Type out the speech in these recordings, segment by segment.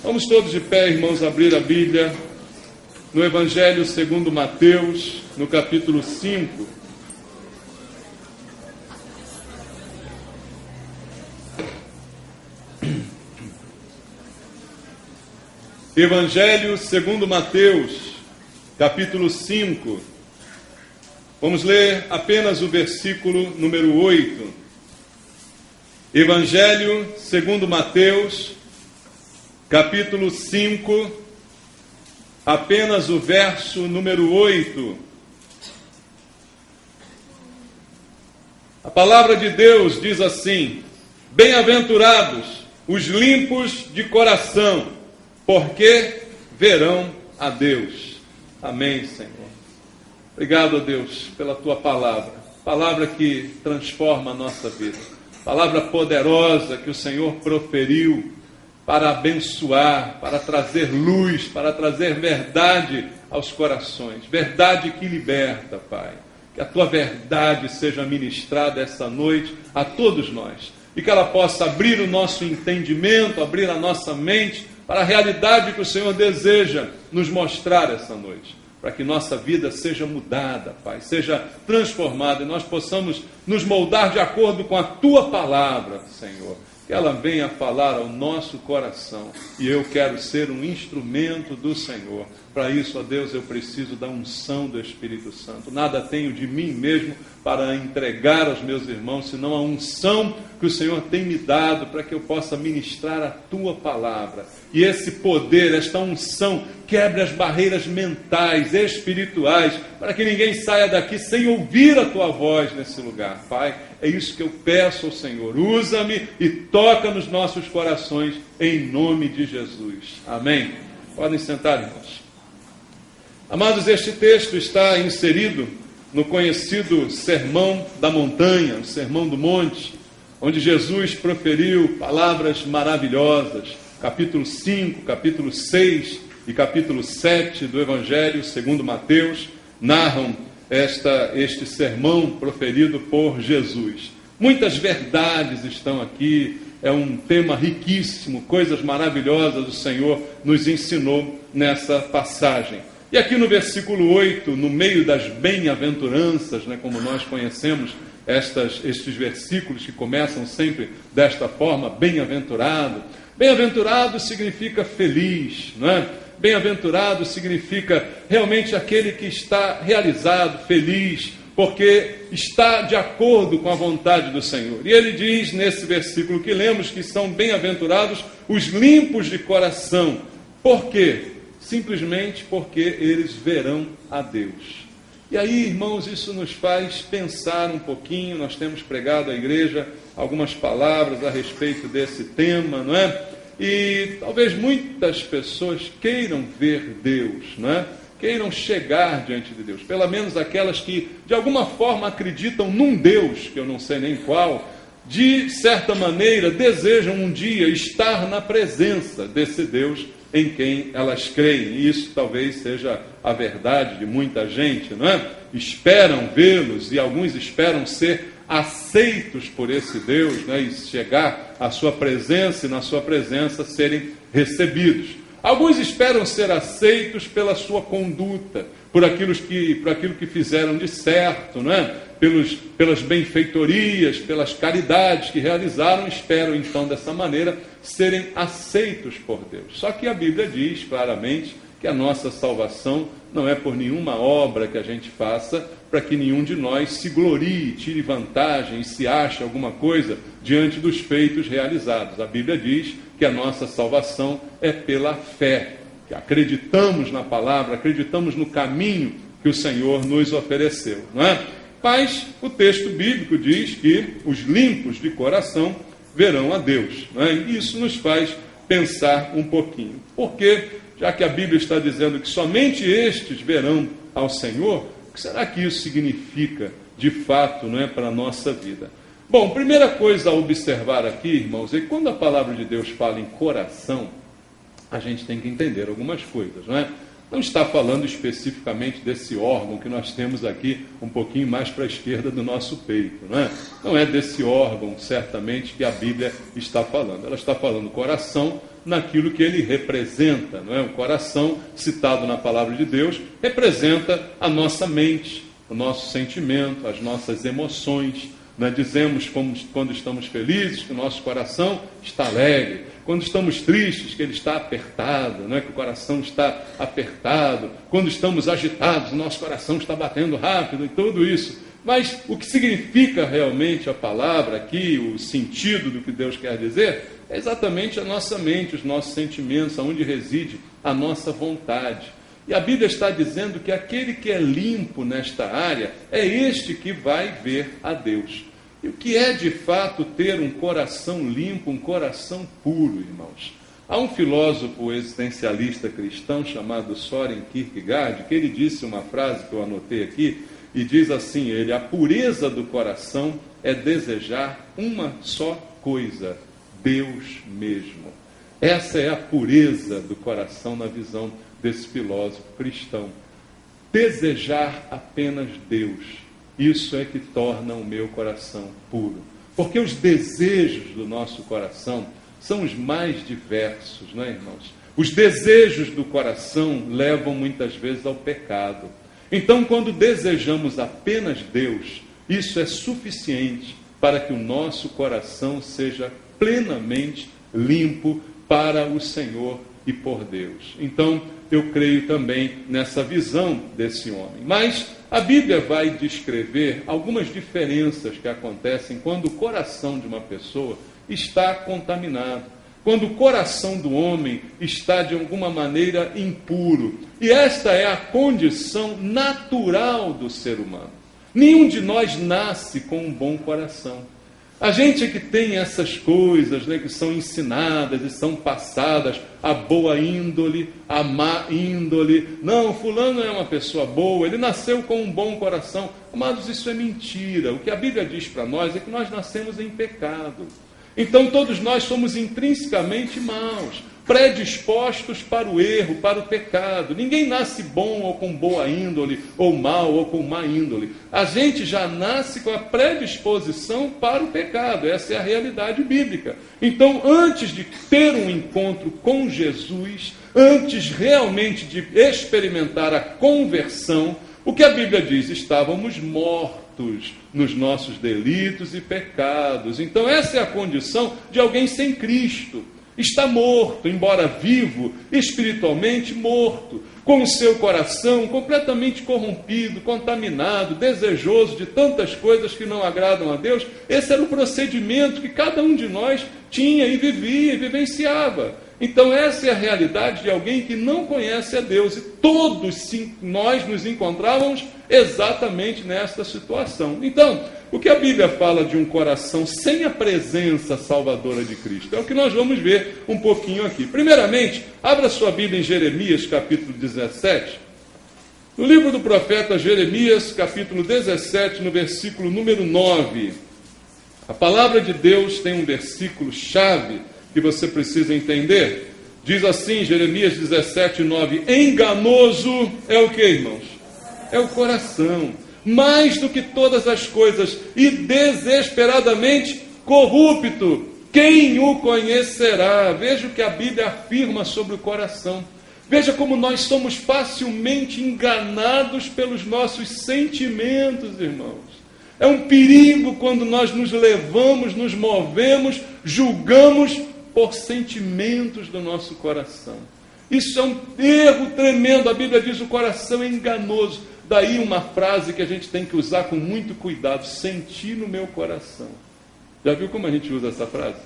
Vamos todos de pé, irmãos, abrir a Bíblia no Evangelho segundo Mateus, no capítulo 5. Evangelho segundo Mateus, capítulo 5. Vamos ler apenas o versículo número 8. Evangelho segundo Mateus, capítulo 5, apenas o verso número 8. A palavra de Deus diz assim: bem-aventurados os limpos de coração, porque verão a Deus. Amém, Senhor. Obrigado, Deus, pela Tua palavra. Palavra que transforma a nossa vida. Palavra poderosa que o Senhor proferiu para abençoar, para trazer luz, para trazer verdade aos corações. Verdade que liberta, Pai. Que a Tua verdade seja ministrada essa noite a todos nós. E que ela possa abrir o nosso entendimento, abrir a nossa mente para a realidade que o Senhor deseja nos mostrar essa noite. Para que nossa vida seja mudada, Pai, seja transformada e nós possamos nos moldar de acordo com a Tua palavra, Senhor. Que ela venha falar ao nosso coração. E eu quero ser um instrumento do Senhor. Para isso, ó Deus, eu preciso da unção do Espírito Santo. Nada tenho de mim mesmo para entregar aos meus irmãos, senão a unção que o Senhor tem me dado para que eu possa ministrar a Tua palavra. E esse poder, esta unção, quebre as barreiras mentais, espirituais, para que ninguém saia daqui sem ouvir a Tua voz nesse lugar. Pai, é isso que eu peço ao Senhor. Usa-me e toca nos nossos corações, em nome de Jesus. Amém? Podem sentar, irmãos. Amados, este texto está inserido no conhecido Sermão da Montanha, o Sermão do Monte, onde Jesus proferiu palavras maravilhosas. Capítulo 5, capítulo 6 e capítulo 7 do Evangelho segundo Mateus narram este sermão proferido por Jesus. Muitas verdades estão aqui, é um tema riquíssimo, coisas maravilhosas o Senhor nos ensinou nessa passagem. E aqui no versículo 8, no meio das bem-aventuranças, como nós conhecemos estes versículos que começam sempre desta forma, bem-aventurado. Bem-aventurado significa feliz, não é? Bem-aventurado significa realmente aquele que está realizado, feliz, porque está de acordo com a vontade do Senhor. E ele diz nesse versículo que lemos que são bem-aventurados os limpos de coração. Por quê? Simplesmente porque eles verão a Deus. E aí, irmãos, isso nos faz pensar um pouquinho. Nós temos pregado à igreja algumas palavras a respeito desse tema, não é? E talvez muitas pessoas queiram ver Deus, não é? Queiram chegar diante de Deus. Pelo menos aquelas que, de alguma forma, acreditam num Deus, que eu não sei nem qual, de certa maneira, desejam um dia estar na presença desse Deus em quem elas creem. E isso talvez seja a verdade de muita gente, não é? Esperam vê-los e alguns esperam ser aceitos por esse Deus, né? E chegar à sua presença e na sua presença serem recebidos. Alguns esperam ser aceitos pela sua conduta, por aquilo que fizeram de certo, não é? Pelas benfeitorias, pelas caridades que realizaram, esperam então dessa maneira serem aceitos por Deus. Só que a Bíblia diz claramente que a nossa salvação não é por nenhuma obra que a gente faça, para que nenhum de nós se glorie, tire vantagem e se ache alguma coisa diante dos feitos realizados. A Bíblia diz que a nossa salvação é pela fé, que acreditamos na palavra, acreditamos no caminho que o Senhor nos ofereceu, não é? Mas o texto bíblico diz que os limpos de coração verão a Deus, não é? E isso nos faz pensar um pouquinho. Porque, já que a Bíblia está dizendo que somente estes verão ao Senhor, o que será que isso significa de fato, não é, para a nossa vida? Bom, primeira coisa a observar aqui, irmãos, é que quando a palavra de Deus fala em coração, a gente tem que entender algumas coisas, não é? não está falando especificamente desse órgão que nós temos aqui um pouquinho mais para a esquerda do nosso peito, não é? Não é desse órgão, certamente, que a Bíblia está falando. Ela está falando coração naquilo que ele representa, não é? O coração, citado na palavra de Deus, representa a nossa mente, o nosso sentimento, as nossas emoções. Nós dizemos quando estamos felizes que o nosso coração está alegre, quando estamos tristes que ele está apertado, não é? Que o coração está apertado, quando estamos agitados, o nosso coração está batendo rápido e tudo isso. Mas o que significa realmente a palavra aqui, o sentido do que Deus quer dizer, é exatamente a nossa mente, os nossos sentimentos, aonde reside a nossa vontade. E a Bíblia está dizendo que aquele que é limpo nesta área é este que vai ver a Deus. E o que é de fato ter um coração limpo, um coração puro, irmãos? Há um filósofo existencialista cristão chamado Søren Kierkegaard, que ele disse uma frase que eu anotei aqui, e diz assim ele: a pureza do coração é desejar uma só coisa, Deus mesmo. Essa é a pureza do coração na visão desse filósofo cristão. Desejar apenas Deus. Isso é que torna o meu coração puro. Porque os desejos do nosso coração são os mais diversos, não é, irmãos? Os desejos do coração levam muitas vezes ao pecado. Então, quando desejamos apenas Deus, isso é suficiente para que o nosso coração seja plenamente limpo para o Senhor e por Deus. Então, eu creio também nessa visão desse homem. Mas a Bíblia vai descrever algumas diferenças que acontecem quando o coração de uma pessoa está contaminado, quando o coração do homem está de alguma maneira impuro. E esta é a condição natural do ser humano. Nenhum de nós nasce com um bom coração. A gente é que tem essas coisas, né, que são ensinadas e são passadas, a boa índole, a má índole. Não, fulano é uma pessoa boa, ele nasceu com um bom coração. Amados, isso é mentira. O que a Bíblia diz para nós é que nós nascemos em pecado. Então todos nós somos intrinsecamente maus, predispostos para o erro, para o pecado. Ninguém nasce bom ou com boa índole, ou mal ou com má índole. A gente já nasce com a predisposição para o pecado. Essa é a realidade bíblica. Então, antes de ter um encontro com Jesus, antes realmente de experimentar a conversão, o que a Bíblia diz? Estávamos mortos nos nossos delitos e pecados. Então essa é a condição de alguém sem Cristo. Está morto, embora vivo, espiritualmente morto, com o seu coração completamente corrompido, contaminado, desejoso de tantas coisas que não agradam a Deus. Esse era o procedimento que cada um de nós tinha e vivia e vivenciava. Então essa é a realidade de alguém que não conhece a Deus. E todos nós nos encontrávamos exatamente nesta situação. Então, o que a Bíblia fala de um coração sem a presença salvadora de Cristo? É o que nós vamos ver um pouquinho aqui. Primeiramente, abra sua Bíblia em Jeremias, capítulo 17. No livro do profeta Jeremias, capítulo 17, no versículo número 9. A palavra de Deus tem um versículo chave que você precisa entender. Diz assim, Jeremias 17, 9. Enganoso é o que, irmãos? É o coração, mais do que todas as coisas, e desesperadamente corrupto. Quem o conhecerá? Veja o que a Bíblia afirma sobre o coração. Veja como nós somos facilmente enganados pelos nossos sentimentos, irmãos. É um perigo quando nós nos levamos, nos movemos, julgamos por sentimentos do nosso coração. Isso é um erro tremendo. A Bíblia diz que o coração é enganoso. Daí uma frase que a gente tem que usar com muito cuidado: senti no meu coração. Já viu como a gente usa essa frase?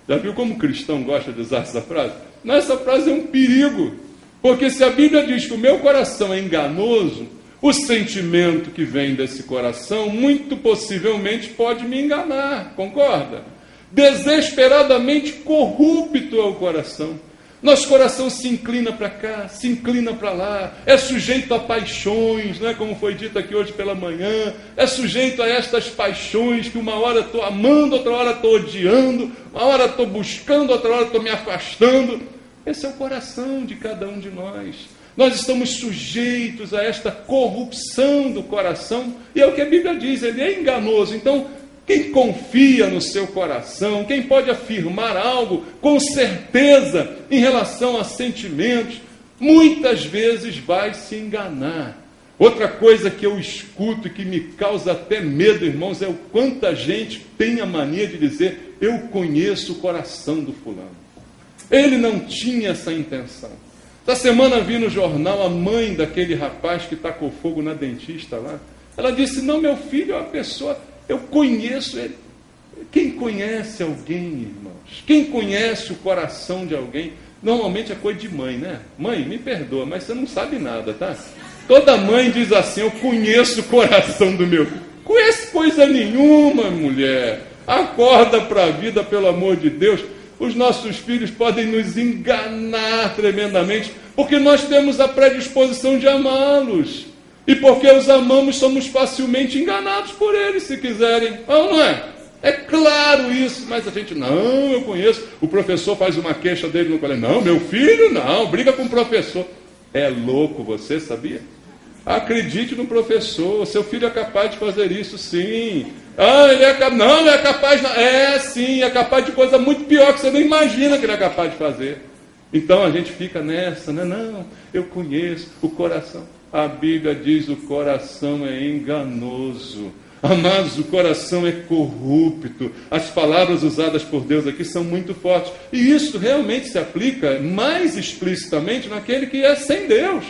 Já viu como o cristão gosta de usar essa frase? Não, essa frase é um perigo. Porque se a Bíblia diz que o meu coração é enganoso, o sentimento que vem desse coração muito possivelmente pode me enganar. Concorda? Desesperadamente corrupto é o coração. Nosso coração se inclina para cá, se inclina para lá, é sujeito a paixões, não é? Como foi dito aqui hoje pela manhã, é sujeito a estas paixões que uma hora estou amando, outra hora estou odiando, uma hora estou buscando, outra hora estou me afastando. Esse é o coração de cada um de nós. Nós estamos sujeitos a esta corrupção do coração, e é o que a Bíblia diz, ele é enganoso. Então, quem confia no seu coração, quem pode afirmar algo com certeza em relação a sentimentos, muitas vezes vai se enganar. Outra coisa que eu escuto e que me causa até medo, irmãos, é o quanto a gente tem a mania de dizer: eu conheço o coração do fulano. Ele não tinha essa intenção. Essa semana vi no jornal a mãe daquele rapaz que tacou fogo na dentista lá. Ela disse: não, meu filho é uma pessoa, eu conheço ele. Quem conhece alguém, irmãos? Quem conhece o coração de alguém? Normalmente é coisa de mãe, né? Mãe, me perdoa, mas você não sabe nada, tá? Toda mãe diz assim: eu conheço o coração do meu filho. Conhece coisa nenhuma, mulher. Acorda para a vida, pelo amor de Deus. Os nossos filhos podem nos enganar tremendamente, porque nós temos a predisposição de amá-los. E porque os amamos, somos facilmente enganados por eles, se quiserem. Não é? É claro isso, mas a gente, não, eu conheço. O professor faz uma queixa dele no colégio. Não, meu filho não, briga com o professor. É louco você, sabia? Acredite no professor, seu filho é capaz de fazer isso, sim. Ele é capaz. Não, não é capaz, não. Sim, é capaz de coisa muito pior que você não imagina que ele é capaz de fazer. Então a gente fica nessa, né? Não, eu conheço o coração. A Bíblia diz: o coração é enganoso. Amados, o coração é corrupto. As palavras usadas por Deus aqui são muito fortes. E isso realmente se aplica mais explicitamente naquele que é sem Deus,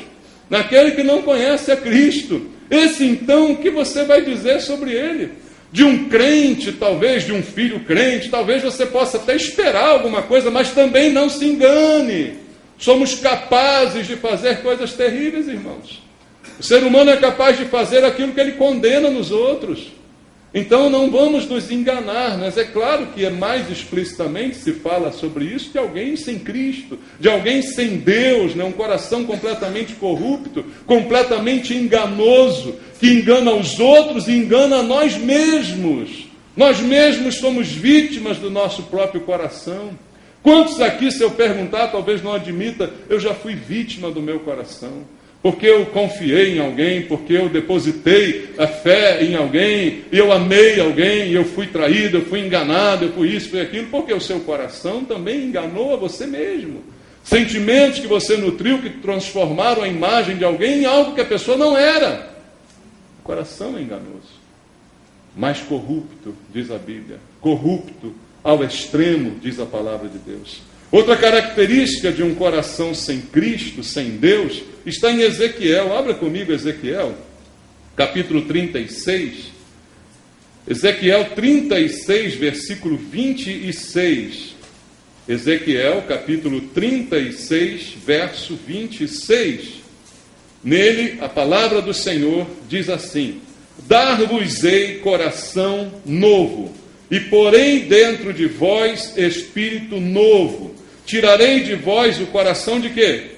naquele que não conhece a Cristo. Esse então, o que você vai dizer sobre ele? De um crente, talvez, de um filho crente, talvez você possa até esperar alguma coisa, mas também não se engane. Somos capazes de fazer coisas terríveis, irmãos. O ser humano é capaz de fazer aquilo que ele condena nos outros. Então não vamos nos enganar, mas é claro que mais explicitamente se fala sobre isso de alguém sem Cristo, de alguém sem Deus, né? Um coração completamente corrupto, completamente enganoso, que engana os outros e engana a nós mesmos. Nós mesmos somos vítimas do nosso próprio coração. Quantos aqui, se eu perguntar, talvez não admita: eu já fui vítima do meu coração. Porque eu confiei em alguém, porque eu depositei a fé em alguém, e eu amei alguém, e eu fui traído, eu fui enganado, eu fui isso, fui aquilo, porque o seu coração também enganou a você mesmo. Sentimentos que você nutriu, que transformaram a imagem de alguém em algo que a pessoa não era. O coração é enganoso, mas corrupto, diz a Bíblia, corrupto ao extremo, diz a palavra de Deus. Outra característica de um coração sem Cristo, sem Deus, está em Ezequiel. Abra comigo Ezequiel, capítulo 36. Ezequiel 36, versículo 26. Ezequiel, capítulo 36, verso 26. Nele, a palavra do Senhor diz assim: dar-vos-ei coração novo, e porei dentro de vós espírito novo. Tirarei de vós o coração de quê?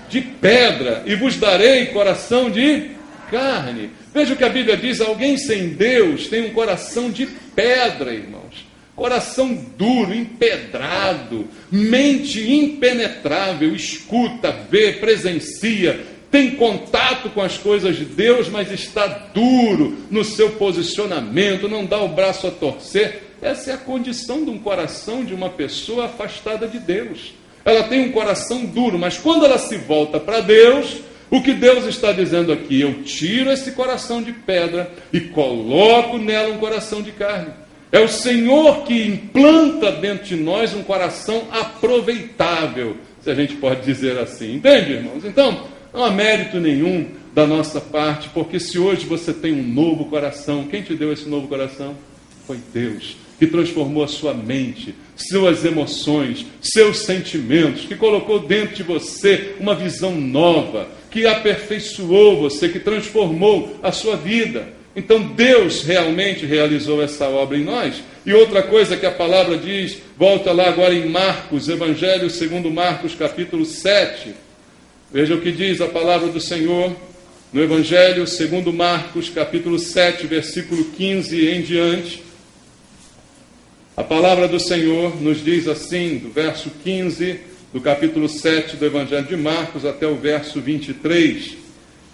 De pedra. E vos darei coração de carne. Veja o que a Bíblia diz: alguém sem Deus tem um coração de pedra, irmãos. Coração duro, empedrado, mente impenetrável, escuta, vê, presencia, tem contato com as coisas de Deus, mas está duro no seu posicionamento, não dá o braço a torcer. Essa é a condição de um coração de uma pessoa afastada de Deus. Ela tem um coração duro, mas quando ela se volta para Deus, o que Deus está dizendo aqui? Eu tiro esse coração de pedra e coloco nela um coração de carne. É o Senhor que implanta dentro de nós um coração aproveitável, se a gente pode dizer assim. Entende, irmãos? Então, não há mérito nenhum da nossa parte, porque se hoje você tem um novo coração, quem te deu esse novo coração? Foi Deus, que transformou a sua mente, suas emoções, seus sentimentos, que colocou dentro de você uma visão nova, que aperfeiçoou você, que transformou a sua vida. Então Deus realmente realizou essa obra em nós. E outra coisa que a palavra diz, volta lá agora em Marcos, Evangelho segundo Marcos, capítulo 7. Veja o que diz a palavra do Senhor no Evangelho segundo Marcos, capítulo 7, versículo 15 em diante. A palavra do Senhor nos diz assim, do verso 15 do capítulo 7 do Evangelho de Marcos até o verso 23.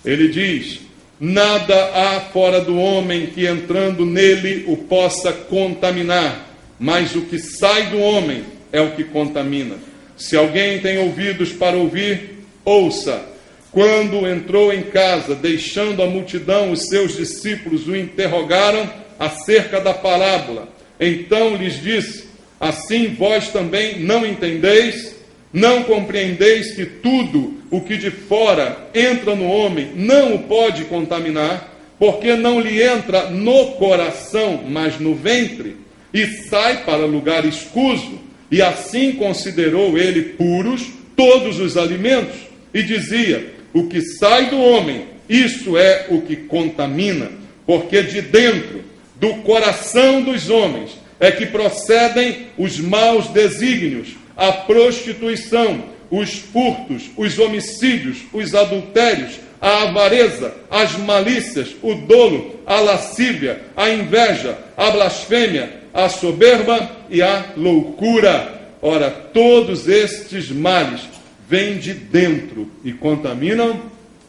Ele diz: nada há fora do homem que entrando nele o possa contaminar, mas o que sai do homem é o que contamina. Se alguém tem ouvidos para ouvir, ouça. Quando entrou em casa, deixando a multidão, os seus discípulos o interrogaram acerca da parábola. Então lhes disse: assim vós também não entendeis? Não compreendeis que tudo o que de fora entra no homem não o pode contaminar, porque não lhe entra no coração, mas no ventre, e sai para lugar escuso? E assim considerou ele puros todos os alimentos, e dizia: o que sai do homem, isso é o que contamina, porque de dentro do coração dos homens é que procedem os maus desígnios, a prostituição, os furtos, os homicídios, os adultérios, a avareza, as malícias, o dolo, a lascívia, a inveja, a blasfêmia, a soberba e a loucura. Ora, todos estes males vêm de dentro e contaminam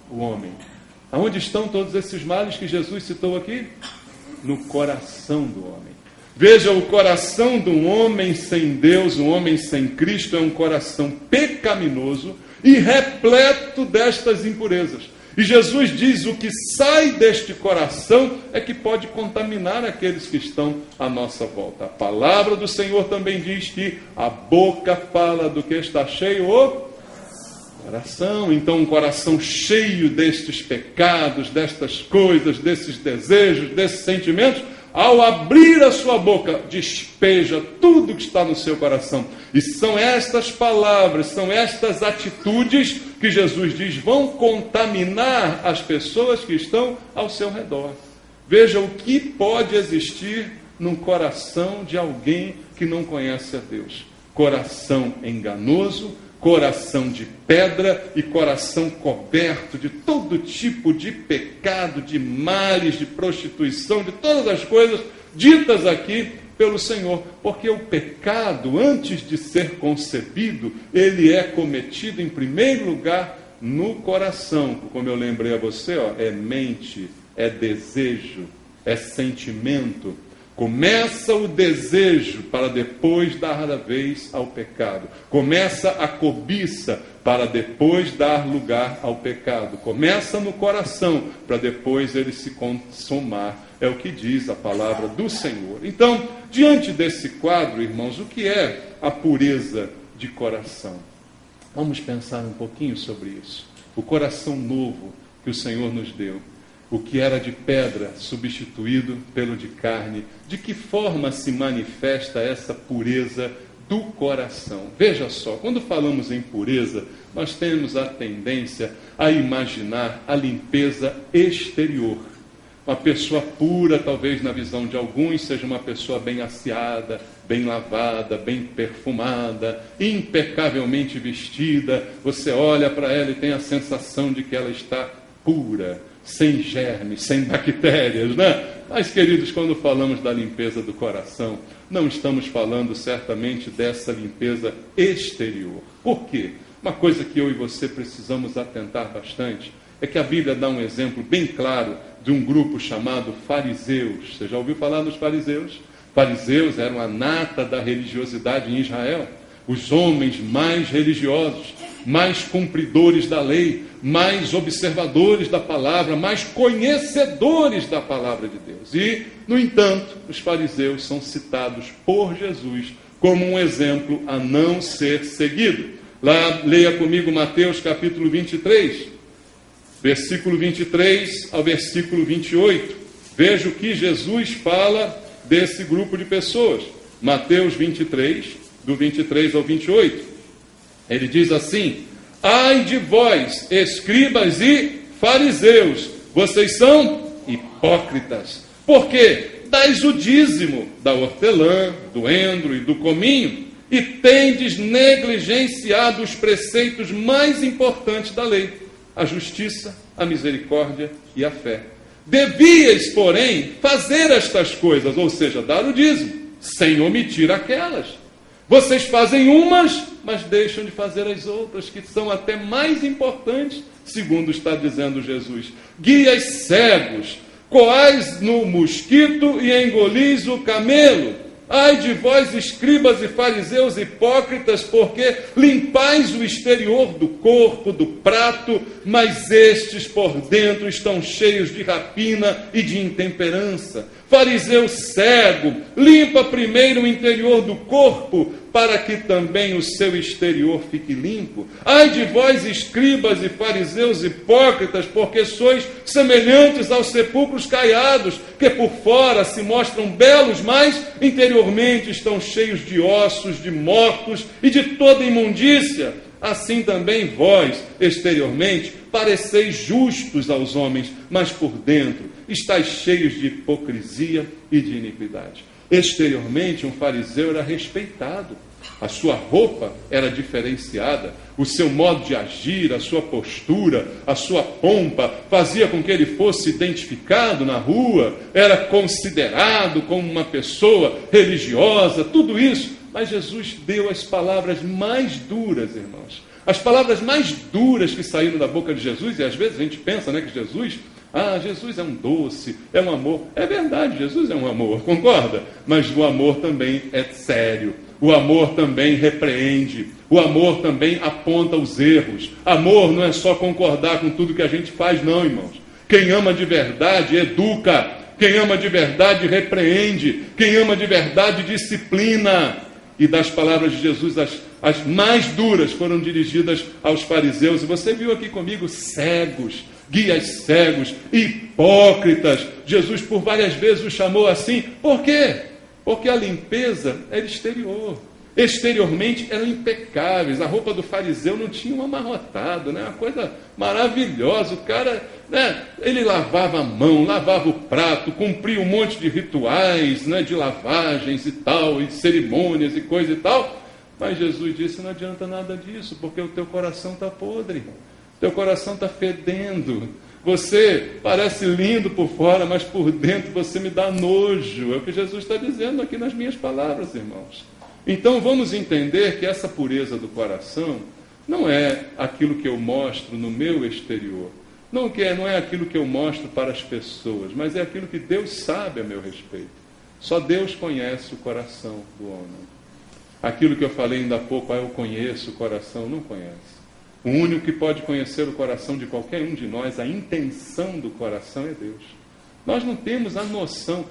o homem. Aonde estão todos esses males que Jesus citou aqui? No coração do homem. Veja, o coração de um homem sem Deus, um homem sem Cristo, é um coração pecaminoso e repleto destas impurezas. E Jesus diz: o que sai deste coração é que pode contaminar aqueles que estão à nossa volta. A palavra do Senhor também diz que a boca fala do que está cheio o coração. Então, um coração cheio destes pecados, destas coisas, desses desejos, desses sentimentos, ao abrir a sua boca, despeja tudo que está no seu coração. E são estas palavras, são estas atitudes que Jesus diz vão contaminar as pessoas que estão ao seu redor. Veja o que pode existir num coração de alguém que não conhece a Deus. Coração enganoso, coração de pedra e coração coberto de todo tipo de pecado, de males, de prostituição, de todas as coisas ditas aqui pelo Senhor. Porque o pecado, antes de ser concebido, ele é cometido em primeiro lugar no coração. Como eu lembrei a você, é mente, é desejo, é sentimento. Começa o desejo para depois dar a vez ao pecado. Começa a cobiça para depois dar lugar ao pecado. Começa no coração para depois ele se consumar. É o que diz a palavra do Senhor. Então, diante desse quadro, irmãos, o que é a pureza de coração? Vamos pensar um pouquinho sobre isso. O coração novo que o Senhor nos deu. O que era de pedra substituído pelo de carne. De que forma se manifesta essa pureza do coração? Veja só, quando falamos em pureza, nós temos a tendência a imaginar a limpeza exterior. Uma pessoa pura, talvez na visão de alguns, seja uma pessoa bem asseada, bem lavada, bem perfumada, impecavelmente vestida. Você olha para ela e tem a sensação de que ela está pura, sem germes, sem bactérias, né? Mas, queridos, quando falamos da limpeza do coração, não estamos falando certamente dessa limpeza exterior. Por quê? Uma coisa que eu e você precisamos atentar bastante é que a Bíblia dá um exemplo bem claro de um grupo chamado fariseus. Você já ouviu falar dos fariseus? Fariseus eram a nata da religiosidade em Israel. Os homens mais religiosos, mais cumpridores da lei, mais observadores da palavra, mais conhecedores da palavra de Deus. E, no entanto, os fariseus são citados por Jesus como um exemplo a não ser seguido. Lá, leia comigo Mateus capítulo 23, versículo 23 ao versículo 28. Veja o que Jesus fala desse grupo de pessoas. Mateus 23, do 23 ao 28. Ele diz assim: ai de vós, escribas e fariseus, vocês são hipócritas, porque dais o dízimo da hortelã, do endro e do cominho, e tendes negligenciado os preceitos mais importantes da lei, a justiça, a misericórdia e a fé. Devíeis, porém, fazer estas coisas, ou seja, dar o dízimo, sem omitir aquelas. Vocês fazem umas, mas deixam de fazer as outras, que são até mais importantes, segundo está dizendo Jesus. Guias cegos, coais no mosquito e engolis o camelo. Ai de vós, escribas e fariseus hipócritas, porque limpais o exterior do corpo, do prato, mas estes por dentro estão cheios de rapina e de intemperança. Fariseu cego, limpa primeiro o interior do corpo, para que também o seu exterior fique limpo. Ai de vós, escribas e fariseus hipócritas, porque sois semelhantes aos sepulcros caiados, que por fora se mostram belos, mas interiormente estão cheios de ossos, de mortos e de toda imundícia. Assim também vós, exteriormente, pareceis justos aos homens, mas por dentro estáis cheios de hipocrisia e de iniquidade. Exteriormente, um fariseu era respeitado, a sua roupa era diferenciada, o seu modo de agir, a sua postura, a sua pompa, fazia com que ele fosse identificado na rua, era considerado como uma pessoa religiosa, tudo isso. Mas Jesus deu as palavras mais duras, irmãos. As palavras mais duras que saíram da boca de Jesus, e às vezes a gente pensa, que Jesus é um doce, é um amor. É verdade, Jesus é um amor, concorda? Mas o amor também é sério. O amor também repreende. O amor também aponta os erros. Amor não é só concordar com tudo que a gente faz, não, irmãos. Quem ama de verdade educa. Quem ama de verdade repreende. Quem ama de verdade disciplina. E das palavras de Jesus, as mais duras foram dirigidas aos fariseus. E você viu aqui comigo cegos, guias cegos, hipócritas. Jesus por várias vezes os chamou assim. Por quê? Porque a limpeza era exterior. Exteriormente eram impecáveis. A roupa do fariseu não tinha um amarrotado, uma coisa maravilhosa. O cara, ele lavava a mão, lavava o prato, cumpria um monte de rituais, de lavagens e tal, e cerimônias e coisa e tal. Mas Jesus disse, não adianta nada disso, porque o teu coração está podre. Teu coração está fedendo. Você parece lindo por fora, mas por dentro você me dá nojo. É o que Jesus está dizendo aqui nas minhas palavras, irmãos. Então vamos entender que essa pureza do coração não é aquilo que eu mostro no meu exterior. Não é aquilo que eu mostro para as pessoas, mas é aquilo que Deus sabe a meu respeito. Só Deus conhece o coração do homem. Aquilo que eu falei ainda há pouco, eu conheço o coração, não conhece. O único que pode conhecer o coração de qualquer um de nós, a intenção do coração é Deus. Nós não temos a noção,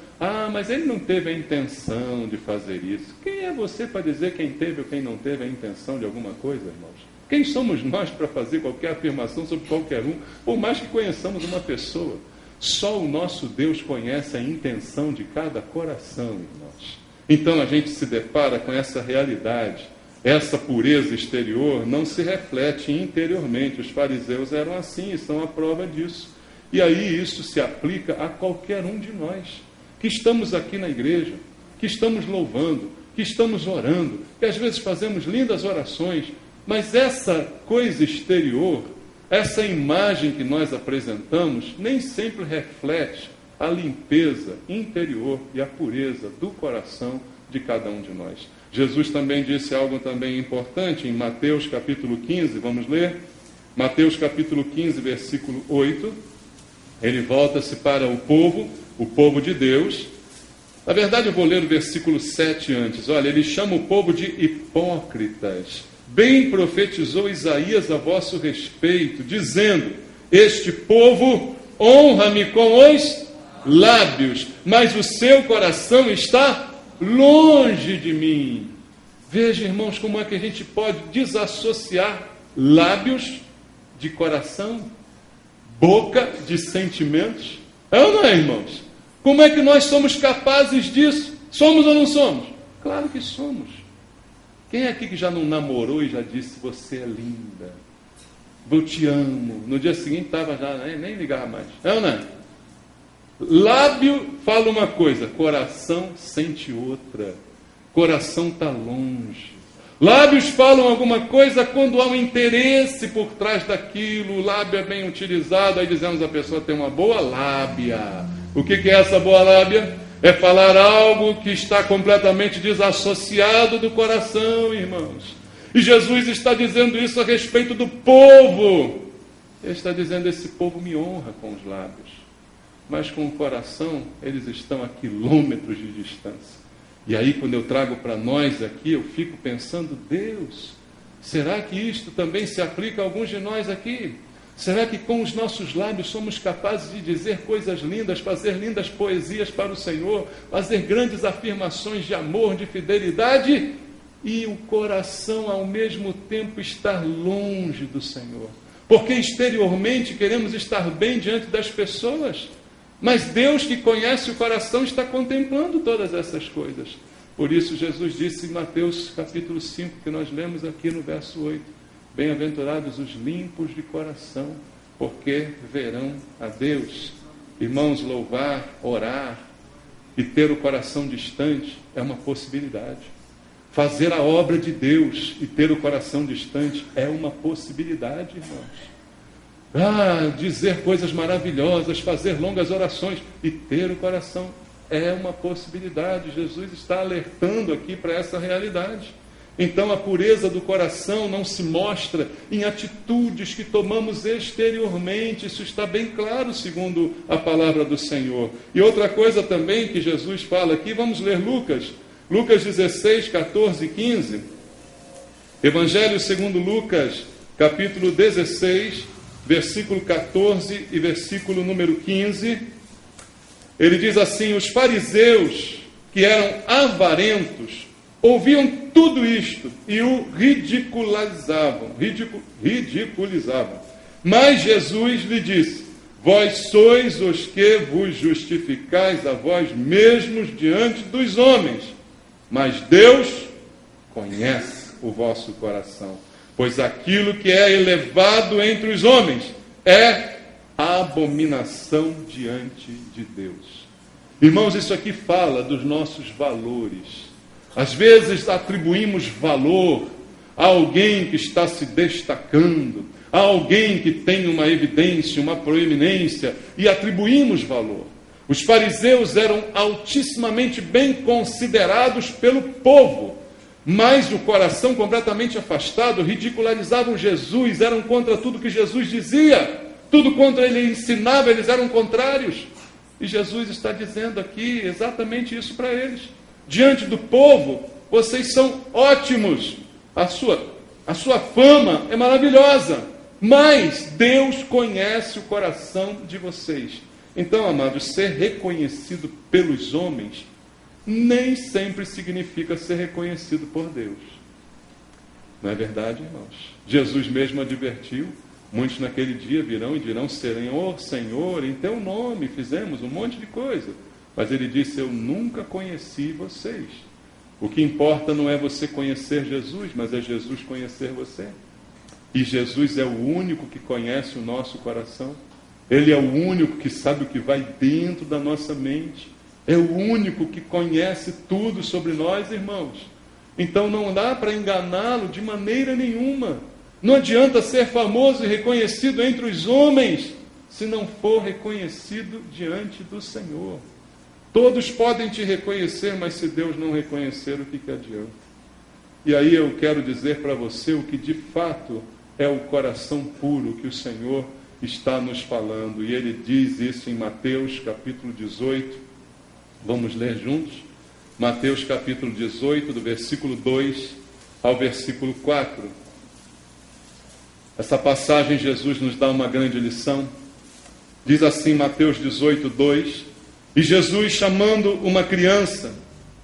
mas ele não teve a intenção de fazer isso. Quem é você para dizer quem teve ou quem não teve a intenção de alguma coisa, irmãos? Quem somos nós para fazer qualquer afirmação sobre qualquer um, por mais que conheçamos uma pessoa? Só o nosso Deus conhece a intenção de cada coração, irmãos. Então a gente se depara com essa realidade. Essa pureza exterior não se reflete interiormente. Os fariseus eram assim e são a prova disso. E aí isso se aplica a qualquer um de nós, que estamos aqui na igreja, que estamos louvando, que estamos orando, que às vezes fazemos lindas orações, mas essa coisa exterior, essa imagem que nós apresentamos, nem sempre reflete a limpeza interior e a pureza do coração de cada um de nós. Jesus também disse algo também importante em Mateus capítulo 15, vamos ler? Mateus capítulo 15, versículo 8, ele volta-se para o povo de Deus. Na verdade eu vou ler o versículo 7 antes. Olha, ele chama o povo de hipócritas. Bem profetizou Isaías a vosso respeito, dizendo, este povo honra-me com os lábios, mas o seu coração está longe de mim. Veja, irmãos, como é que a gente pode desassociar lábios de coração, boca de sentimentos. É ou não é, irmãos? Como é que nós somos capazes disso? Somos ou não somos? Claro que somos. Quem é aqui que já não namorou e já disse, você é linda, eu te amo? No dia seguinte estava já, nem ligava mais. É ou não é? Lábio fala uma coisa, coração sente outra. Coração está longe. Lábios falam alguma coisa quando há um interesse por trás daquilo. O lábio é bem utilizado, aí dizemos a pessoa tem uma boa lábia. O que é essa boa lábia? É falar algo que está completamente desassociado do coração, irmãos. E Jesus está dizendo isso a respeito do povo. Ele está dizendo: esse povo me honra com os lábios, mas com o coração eles estão a quilômetros de distância. E aí, quando eu trago para nós aqui, eu fico pensando: Deus, será que isto também se aplica a alguns de nós aqui? Será que com os nossos lábios somos capazes de dizer coisas lindas, fazer lindas poesias para o Senhor, fazer grandes afirmações de amor, de fidelidade, e o coração ao mesmo tempo estar longe do Senhor? Porque exteriormente queremos estar bem diante das pessoas, mas Deus, que conhece o coração, está contemplando todas essas coisas. Por isso Jesus disse em Mateus capítulo 5, que nós lemos aqui no verso 8: bem-aventurados os limpos de coração, porque verão a Deus. Irmãos, louvar, orar e ter o coração distante é uma possibilidade. Fazer a obra de Deus e ter o coração distante é uma possibilidade, irmãos. Dizer coisas maravilhosas, fazer longas orações e ter o coração é uma possibilidade. Jesus está alertando aqui para essa realidade. Então a pureza do coração não se mostra em atitudes que tomamos exteriormente. Isso está bem claro segundo a palavra do Senhor. E outra coisa também que Jesus fala aqui, vamos ler Lucas 16, 14 e 15. Evangelho segundo Lucas, capítulo 16, versículo 14 e versículo número 15. Ele diz assim: os fariseus, que eram avarentos, ouviam tudo isto e o ridicularizavam. Mas Jesus lhe disse: vós sois os que vos justificais a vós mesmos diante dos homens, mas Deus conhece o vosso coração, pois aquilo que é elevado entre os homens é abominação diante de Deus. Irmãos, isso aqui fala dos nossos valores. Às vezes atribuímos valor a alguém que está se destacando, a alguém que tem uma evidência, uma proeminência, e atribuímos valor. Os fariseus eram altissimamente bem considerados pelo povo, mas o coração completamente afastado, ridicularizavam Jesus, eram contra tudo que Jesus dizia, tudo contra ele ensinava, eles eram contrários. E Jesus está dizendo aqui exatamente isso para eles. Diante do povo, vocês são ótimos, a sua fama é maravilhosa, mas Deus conhece o coração de vocês. Então, amados, ser reconhecido pelos homens nem sempre significa ser reconhecido por Deus. Não é verdade, irmãos? Jesus mesmo advertiu: muitos naquele dia virão e dirão: Senhor, Senhor, em teu nome fizemos um monte de coisa. Mas ele disse: eu nunca conheci vocês. O que importa não é você conhecer Jesus, mas é Jesus conhecer você. E Jesus é o único que conhece o nosso coração. Ele é o único que sabe o que vai dentro da nossa mente. É o único que conhece tudo sobre nós, irmãos. Então não dá para enganá-lo de maneira nenhuma. Não adianta ser famoso e reconhecido entre os homens se não for reconhecido diante do Senhor. Todos podem te reconhecer, mas se Deus não reconhecer, o que adianta? E aí eu quero dizer para você o que de fato é o coração puro que o Senhor está nos falando. E ele diz isso em Mateus capítulo 18. Vamos ler juntos? Mateus capítulo 18, do versículo 2 ao versículo 4. Essa passagem Jesus nos dá uma grande lição. Diz assim Mateus 18, 2: e Jesus, chamando uma criança,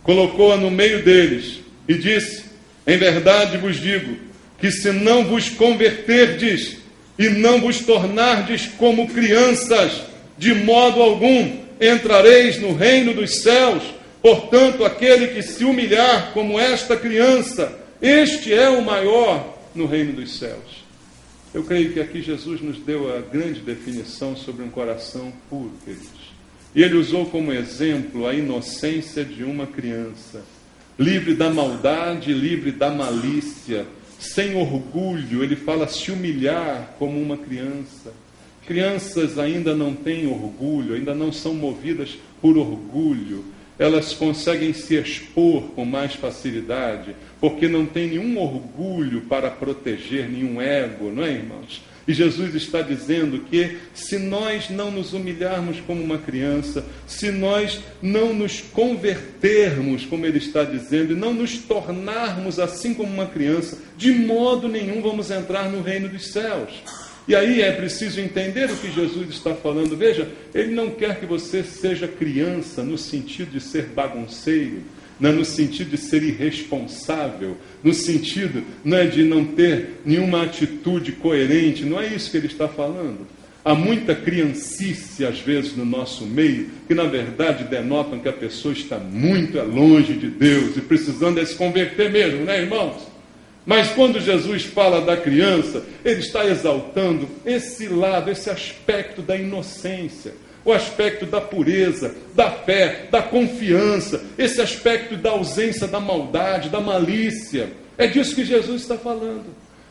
colocou-a no meio deles e disse: em verdade vos digo, que se não vos converterdes e não vos tornardes como crianças, de modo algum entrareis no reino dos céus. Portanto, aquele que se humilhar como esta criança, este é o maior no reino dos céus. Eu creio que aqui Jesus nos deu a grande definição sobre um coração puro, queridos. E ele usou como exemplo a inocência de uma criança, livre da maldade, livre da malícia, sem orgulho. Ele fala se humilhar como uma criança. Crianças ainda não têm orgulho, ainda não são movidas por orgulho. elas conseguem se expor com mais facilidade, porque não tem nenhum orgulho para proteger, nenhum ego, não é, irmãos? E Jesus está dizendo que se nós não nos humilharmos como uma criança, se nós não nos convertermos, como ele está dizendo, e não nos tornarmos assim como uma criança, de modo nenhum vamos entrar no reino dos céus. E aí é preciso entender o que Jesus está falando. Veja, ele não quer que você seja criança no sentido de ser bagunceiro, no sentido de ser irresponsável, no sentido de não ter nenhuma atitude coerente. Não é isso que ele está falando. Há muita criancice, às vezes, no nosso meio, que, na verdade, denotam que a pessoa está muito longe de Deus e precisando se converter mesmo, né, irmãos? Mas quando Jesus fala da criança, ele está exaltando esse lado, esse aspecto da inocência, o aspecto da pureza, da fé, da confiança, esse aspecto da ausência da maldade, da malícia. É disso que Jesus está falando.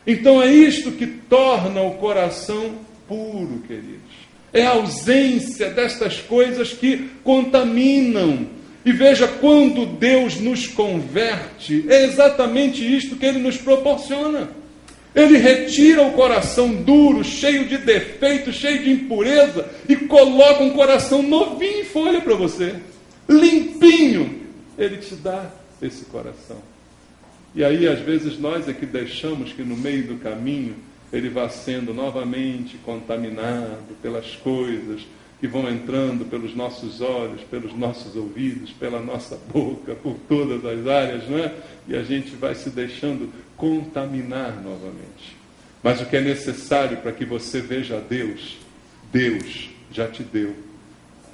Então é isto que torna o coração puro, queridos. É a ausência destas coisas que contaminam. E veja, quando Deus nos converte, é exatamente isto que Ele nos proporciona. Ele retira o coração duro, cheio de defeitos, cheio de impureza, e coloca um coração novinho em folha para você, limpinho. Ele te dá esse coração. E aí, às vezes, nós é que deixamos que no meio do caminho ele vá sendo novamente contaminado pelas coisas que vão entrando pelos nossos olhos, pelos nossos ouvidos, pela nossa boca, por todas as áreas, não é? E a gente vai se deixando contaminar novamente. Mas o que é necessário para que você veja Deus, Deus já te deu.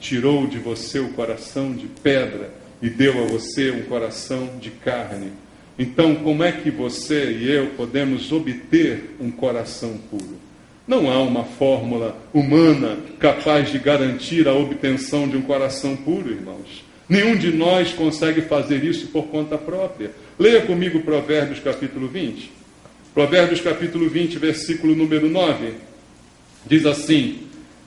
Tirou de você o coração de pedra e deu a você um coração de carne. Então, como é que você e eu podemos obter um coração puro? Não há uma fórmula humana capaz de garantir a obtenção de um coração puro, irmãos. Nenhum de nós consegue fazer isso por conta própria. Leia comigo Provérbios capítulo 20. Provérbios capítulo 20, versículo número 9. Diz assim: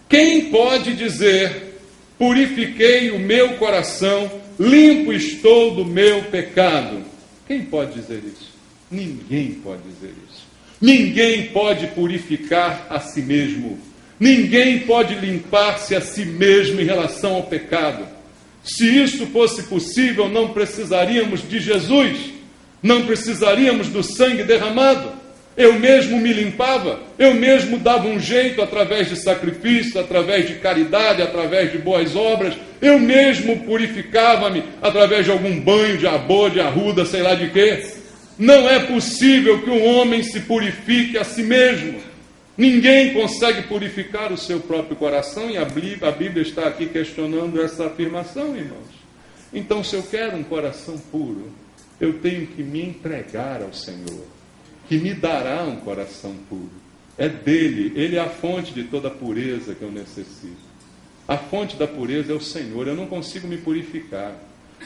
quem pode dizer, purifiquei o meu coração, limpo estou do meu pecado? Quem pode dizer isso? Ninguém pode dizer isso. Ninguém pode purificar a si mesmo. Ninguém pode limpar-se a si mesmo em relação ao pecado. Se isso fosse possível, não precisaríamos de Jesus. Não precisaríamos do sangue derramado. Eu mesmo me limpava. Eu mesmo dava um jeito através de sacrifício, através de caridade, através de boas obras. Eu mesmo purificava-me através de algum banho de abô, de arruda, sei lá de quê. Não é possível que um homem se purifique a si mesmo. Ninguém consegue purificar o seu próprio coração, e a Bíblia está aqui questionando essa afirmação, irmãos. Então, se eu quero um coração puro, eu tenho que me entregar ao Senhor, que me dará um coração puro. É dele, ele é a fonte de toda a pureza que eu necessito. A fonte da pureza é o Senhor. Eu não consigo me purificar.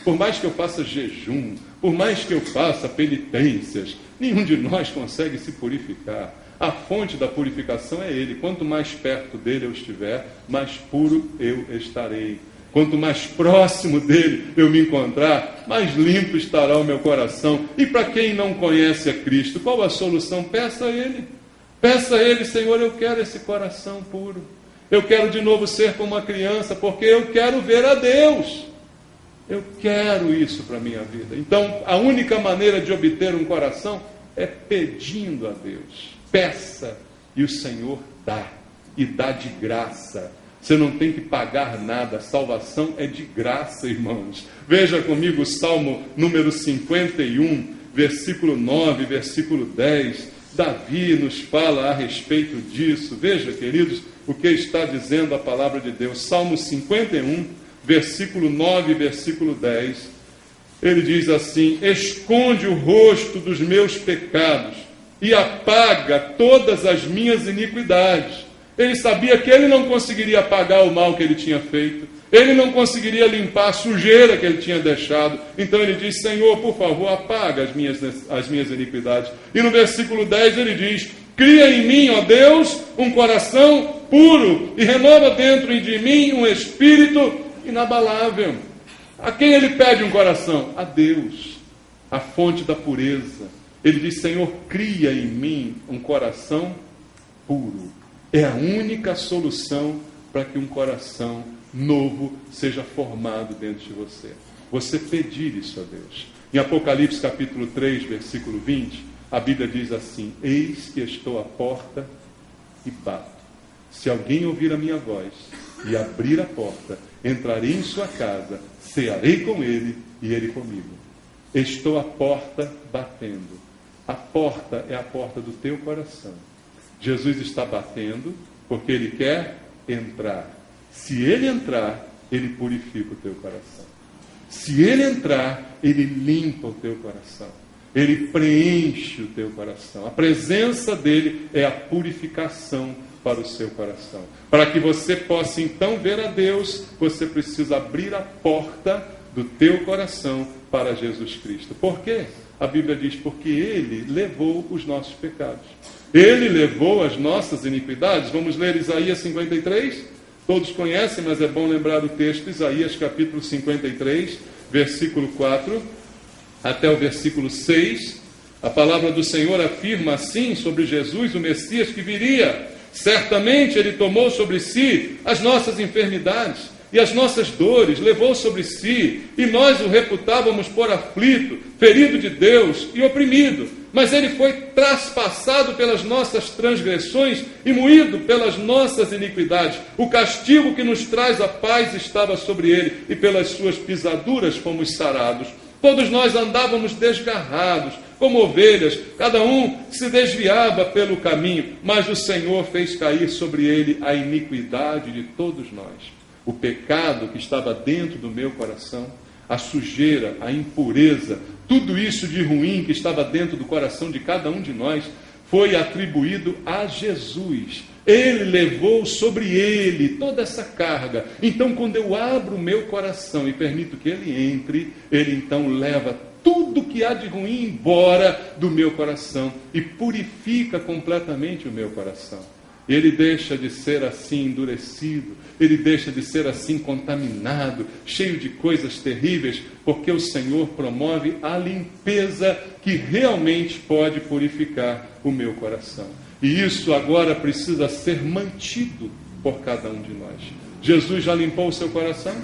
Por mais que eu faça jejum, por mais que eu faça penitências, nenhum de nós consegue se purificar. A fonte da purificação é Ele. Quanto mais perto dele eu estiver, mais puro eu estarei. Quanto mais próximo dele eu me encontrar, mais limpo estará o meu coração. E para quem não conhece a Cristo, qual a solução? Peça a Ele. Peça a Ele: Senhor, eu quero esse coração puro. Eu quero de novo ser como uma criança, porque eu quero ver a Deus. Eu quero isso para a minha vida. Então, a única maneira de obter um coração é pedindo a Deus. Peça, e o Senhor dá. E dá de graça. Você não tem que pagar nada. A salvação é de graça, irmãos. Veja comigo o Salmo número 51, versículo 9, versículo 10. Davi nos fala a respeito disso. Veja, queridos, o que está dizendo a palavra de Deus. Salmo 51, versículo 9 e versículo 10, ele diz assim: esconde o rosto dos meus pecados e apaga todas as minhas iniquidades. Ele sabia que ele não conseguiria apagar o mal que ele tinha feito, ele não conseguiria limpar a sujeira que ele tinha deixado. Então ele diz: Senhor, por favor, apaga as minhas iniquidades. E no versículo 10 ele diz: cria em mim, ó Deus, um coração puro e renova dentro de mim um espírito inabalável. A quem ele pede um coração? A Deus, a fonte da pureza. Ele diz: Senhor, cria em mim um coração puro. É a única solução para que um coração novo seja formado dentro de você. Você pedir isso a Deus. Em Apocalipse capítulo 3, versículo 20, a Bíblia diz assim: eis que estou à porta e bato. Se alguém ouvir a minha voz e abrir a porta, entrarei em sua casa, cearei com ele e ele comigo. Estou à porta batendo. A porta é a porta do teu coração. Jesus está batendo porque ele quer entrar. Se ele entrar, ele purifica o teu coração. Se ele entrar, ele limpa o teu coração. Ele preenche o teu coração. A presença dele é a purificação para o seu coração. Para que você possa então ver a Deus, você precisa abrir a porta do teu coração para Jesus Cristo. Por quê? A Bíblia diz: porque ele levou os nossos pecados. Ele levou as nossas iniquidades. Vamos ler Isaías 53? Todos conhecem, mas é bom lembrar o texto. Isaías capítulo 53, versículo 4 até o versículo 6. A palavra do Senhor afirma assim sobre Jesus, o Messias que viria: certamente ele tomou sobre si as nossas enfermidades e as nossas dores, levou sobre si, e nós o reputávamos por aflito, ferido de Deus e oprimido. Mas ele foi traspassado pelas nossas transgressões e moído pelas nossas iniquidades. O castigo que nos traz a paz estava sobre ele, e pelas suas pisaduras fomos sarados. Todos nós andávamos desgarrados, como ovelhas, cada um se desviava pelo caminho, mas o Senhor fez cair sobre ele a iniquidade de todos nós. O pecado que estava dentro do meu coração, a sujeira, a impureza, tudo isso de ruim que estava dentro do coração de cada um de nós, foi atribuído a Jesus. Ele levou sobre ele toda essa carga. Então, quando eu abro o meu coração e permito que ele entre, ele então leva tudo que há de ruim embora do meu coração e purifica completamente o meu coração. Ele deixa de ser assim endurecido, ele deixa de ser assim contaminado, cheio de coisas terríveis, porque o Senhor promove a limpeza que realmente pode purificar o meu coração. E isso agora precisa ser mantido por cada um de nós. Jesus já limpou o seu coração?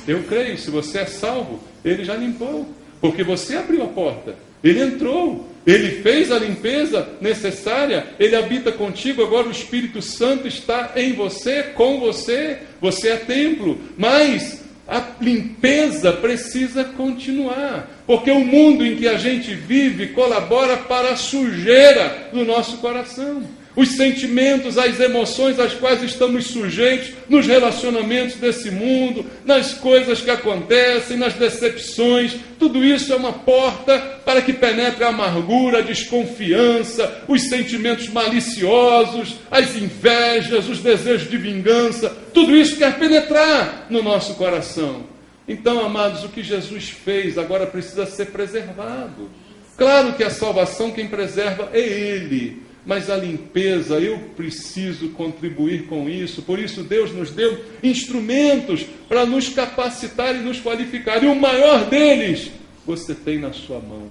Eu creio, se você é salvo, ele já limpou, porque você abriu a porta, ele entrou. Ele fez a limpeza necessária, ele habita contigo, agora o Espírito Santo está em você, com você, você é templo, mas a limpeza precisa continuar, porque o mundo em que a gente vive colabora para a sujeira do nosso coração. Os sentimentos, as emoções às quais estamos sujeitos nos relacionamentos desse mundo, nas coisas que acontecem, nas decepções, tudo isso é uma porta para que penetre a amargura, a desconfiança, os sentimentos maliciosos, as invejas, os desejos de vingança, tudo isso quer penetrar no nosso coração. Então, amados, o que Jesus fez agora precisa ser preservado. Claro que a salvação quem preserva é Ele. Mas a limpeza, eu preciso contribuir com isso. Por isso Deus nos deu instrumentos para nos capacitar e nos qualificar. E o maior deles, você tem na sua mão.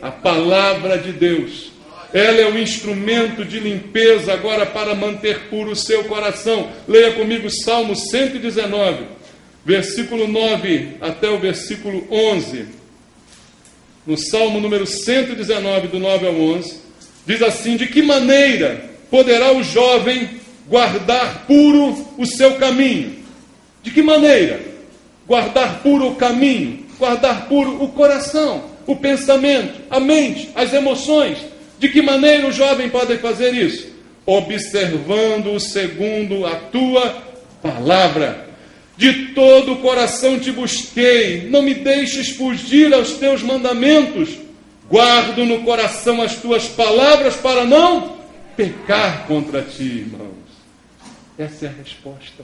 A palavra de Deus. Ela é o instrumento de limpeza agora para manter puro o seu coração. Leia comigo Salmo 119, versículo 9 até o versículo 11. No Salmo número 119, do 9 ao 11. Diz assim: de que maneira poderá o jovem guardar puro o seu caminho? De que maneira? Guardar puro o caminho, guardar puro o coração, o pensamento, a mente, as emoções. De que maneira o jovem pode fazer isso? Observando-o segundo a tua palavra. De todo o coração te busquei, não me deixes fugir aos teus mandamentos. Guardo no coração as tuas palavras para não pecar contra ti, irmãos. Essa é a resposta.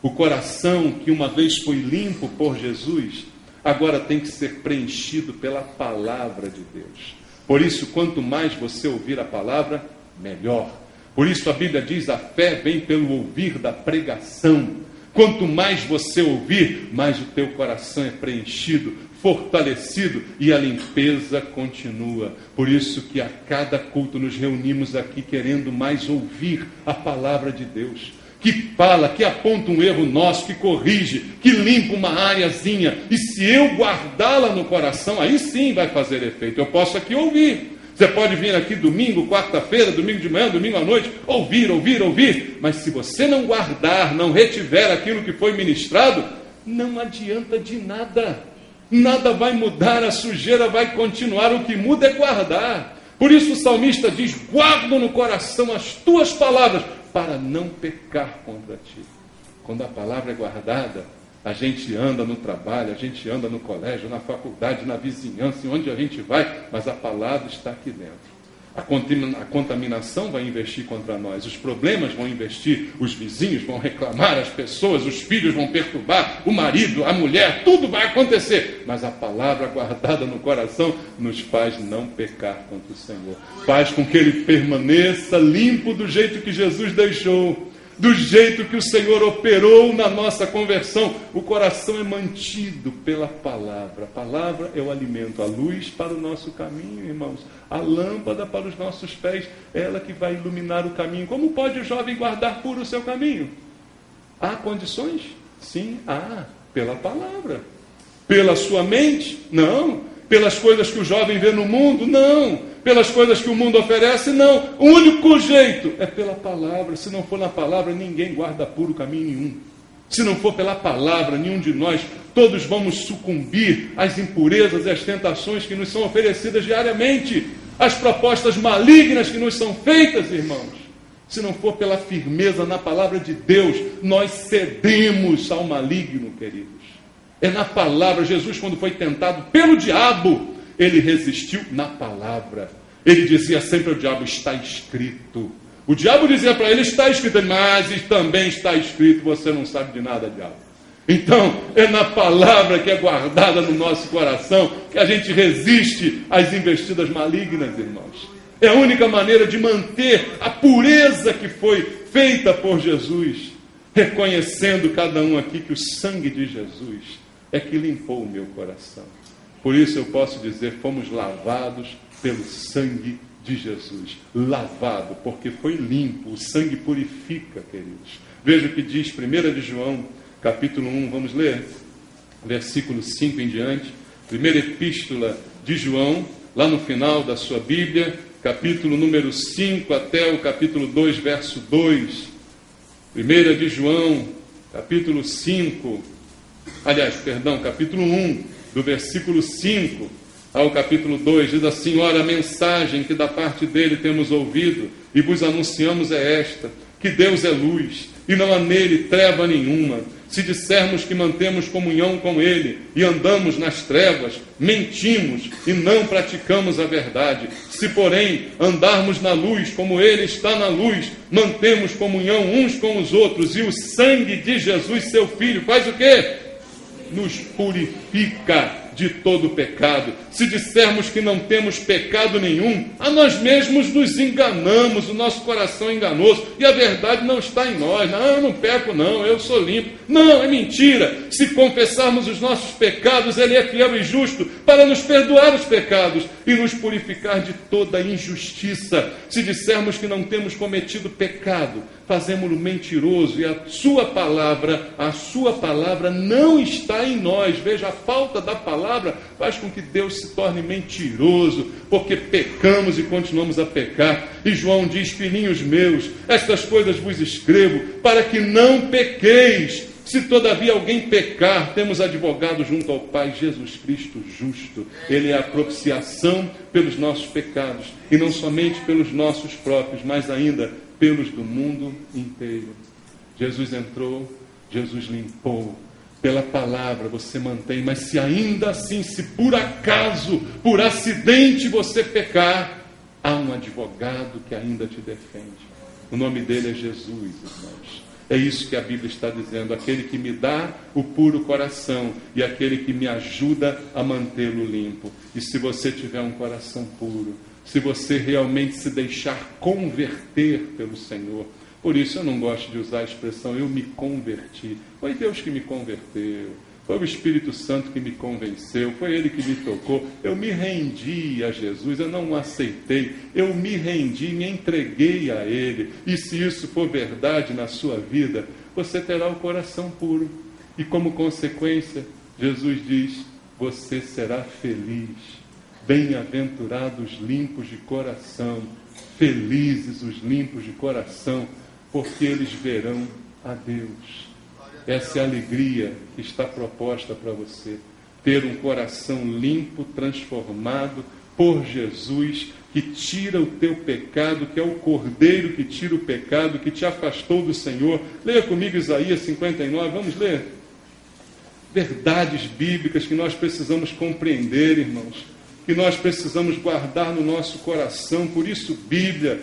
O coração que uma vez foi limpo por Jesus, agora tem que ser preenchido pela palavra de Deus. Por isso, quanto mais você ouvir a palavra, melhor. Por isso a Bíblia diz: a fé vem pelo ouvir da pregação. Quanto mais você ouvir, mais o teu coração é preenchido, fortalecido e a limpeza continua. Por isso que a cada culto nos reunimos aqui querendo mais ouvir a palavra de Deus, que fala, que aponta um erro nosso, que corrige, que limpa uma areazinha. E se eu guardá-la no coração, aí sim vai fazer efeito. Eu posso aqui ouvir. Você pode vir aqui domingo, quarta-feira, domingo de manhã, domingo à noite, ouvir. Mas se você não guardar, não retiver aquilo que foi ministrado, não adianta de nada. Nada vai mudar, a sujeira vai continuar. O que muda é guardar. Por isso o salmista diz: guarda no coração as tuas palavras, para não pecar contra ti. Quando a palavra é guardada, a gente anda no trabalho, a gente anda no colégio, na faculdade, na vizinhança, onde a gente vai, mas a palavra está aqui dentro. A contaminação vai investir contra nós, os problemas vão investir, os vizinhos vão reclamar, as pessoas, os filhos vão perturbar, o marido, a mulher, tudo vai acontecer. Mas a palavra guardada no coração nos faz não pecar contra o Senhor. Faz com que ele permaneça limpo do jeito que Jesus deixou, do jeito que o Senhor operou na nossa conversão. O coração é mantido pela palavra. A palavra é o alimento, a luz para o nosso caminho, irmãos. A lâmpada para os nossos pés, ela que vai iluminar o caminho. Como pode o jovem guardar puro o seu caminho? Há condições? Sim, há. Pela palavra. Pela sua mente? Não. Pelas coisas que o jovem vê no mundo? Não. Pelas coisas que o mundo oferece? Não. O único jeito é pela palavra. Se não for na palavra, ninguém guarda puro caminho nenhum. Se não for pela palavra, nenhum de nós, todos vamos sucumbir às impurezas e às tentações que nos são oferecidas diariamente, às propostas malignas que nos são feitas, irmãos. Se não for pela firmeza na palavra de Deus, nós cedemos ao maligno, queridos. É na palavra. Jesus, quando foi tentado pelo diabo, ele resistiu na palavra. Ele dizia sempre ao diabo: está escrito. O diabo dizia para ele: está escrito. Mas também está escrito. Você não sabe de nada, diabo. Então, é na palavra que é guardada no nosso coração que a gente resiste às investidas malignas, irmãos. É a única maneira de manter a pureza que foi feita por Jesus, reconhecendo cada um aqui que o sangue de Jesus é que limpou o meu coração. Por isso eu posso dizer: fomos lavados pelo sangue de Jesus. Lavado, porque foi limpo. O sangue purifica, queridos. Veja o que diz 1 de João, capítulo 1, vamos ler? Versículo 5 em diante. Primeira epístola de João, lá no final da sua Bíblia, capítulo número 5 até o capítulo 2, verso 2. 1 de João, capítulo 5, capítulo 1, do versículo 5 ao capítulo 2, diz assim: ora, a mensagem que da parte dele temos ouvido e vos anunciamos é esta, que Deus é luz, e não há nele treva nenhuma. Se dissermos que mantemos comunhão com ele e andamos nas trevas, mentimos e não praticamos a verdade. Se, porém, andarmos na luz como ele está na luz, mantemos comunhão uns com os outros, e o sangue de Jesus, seu Filho, faz o quê? Nos purifica de todo pecado. Se dissermos que não temos pecado nenhum, a nós mesmos nos enganamos, o nosso coração é enganoso, e a verdade não está em nós. Não, eu não peco não, eu sou limpo. Não, é mentira. Se confessarmos os nossos pecados, ele é fiel e justo para nos perdoar os pecados e nos purificar de toda injustiça. Se dissermos que não temos cometido pecado, fazemos-lo mentiroso, e a sua palavra não está em nós. Veja, a falta da palavra faz com que Deus se torne mentiroso, porque pecamos e continuamos a pecar. E João diz: filhinhos meus, estas coisas vos escrevo para que não pequeis. Se todavia alguém pecar, temos advogado junto ao Pai, Jesus Cristo justo. Ele é a propiciação pelos nossos pecados, e não somente pelos nossos próprios, mas ainda pelos do mundo inteiro. Jesus entrou, Jesus limpou. Pela palavra você mantém, mas se ainda assim, se por acaso, por acidente você pecar, há um advogado que ainda te defende. O nome dele é Jesus, irmãos. É isso que a Bíblia está dizendo: aquele que me dá o puro coração e aquele que me ajuda a mantê-lo limpo. E se você tiver um coração puro, se você realmente se deixar converter pelo Senhor, Por isso eu não gosto de usar a expressão eu me converti. Foi Deus que me converteu. Foi o Espírito Santo que me convenceu. Foi Ele que me tocou. Eu me rendi a Jesus. Eu não o aceitei. Eu me rendi, me entreguei a Ele. E se isso for verdade na sua vida, você terá o coração puro. E como consequência, Jesus diz, você será feliz. Bem-aventurados os limpos de coração. Felizes os limpos de coração, porque eles verão a Deus. Essa é a alegria que está proposta para você. Ter um coração limpo, transformado por Jesus, que tira o teu pecado, que é o Cordeiro que tira o pecado, que te afastou do Senhor. Leia comigo Isaías 59, vamos ler. Verdades bíblicas que nós precisamos compreender, irmãos, que nós precisamos guardar no nosso coração. Por isso, Bíblia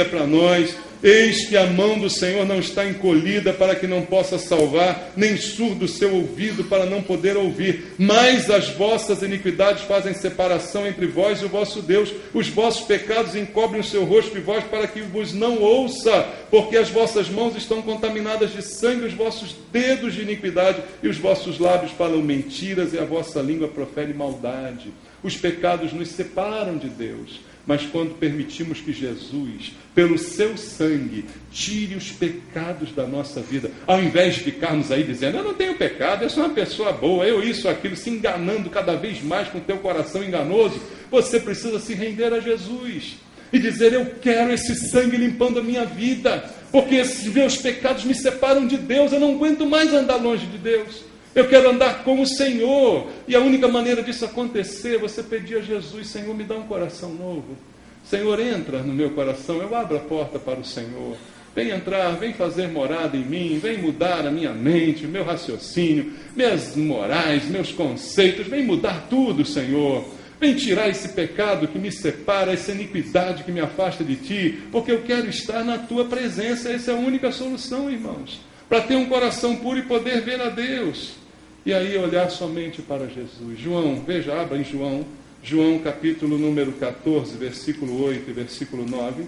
para nós. Eis que a mão do Senhor não está encolhida para que não possa salvar, nem surdo o seu ouvido para não poder ouvir. Mas as vossas iniquidades fazem separação entre vós e o vosso Deus. Os vossos pecados encobrem o seu rosto de vós para que vos não ouça, porque as vossas mãos estão contaminadas de sangue, os vossos dedos de iniquidade, e os vossos lábios falam mentiras, e a vossa língua profere maldade. Os pecados nos separam de Deus. Mas quando permitimos que Jesus, pelo seu sangue, tire os pecados da nossa vida, ao invés de ficarmos aí dizendo, eu não tenho pecado, eu sou uma pessoa boa, eu isso, aquilo, se enganando cada vez mais com o teu coração enganoso, você precisa se render a Jesus e dizer, eu quero esse sangue limpando a minha vida, porque esses meus pecados me separam de Deus, eu não aguento mais andar longe de Deus. Eu quero andar com o Senhor. E a única maneira disso acontecer é você pedir a Jesus, Senhor, me dá um coração novo. Senhor, entra no meu coração, eu abro a porta para o Senhor. Vem entrar, vem fazer morada em mim, vem mudar a minha mente, o meu raciocínio, minhas morais, meus conceitos, vem mudar tudo, Senhor. Vem tirar esse pecado que me separa, essa iniquidade que me afasta de Ti, porque eu quero estar na Tua presença. Essa é a única solução, irmãos, para ter um coração puro e poder ver a Deus. E aí olhar somente para Jesus. João, veja, abra em João capítulo número 14, versículo 8 e versículo 9.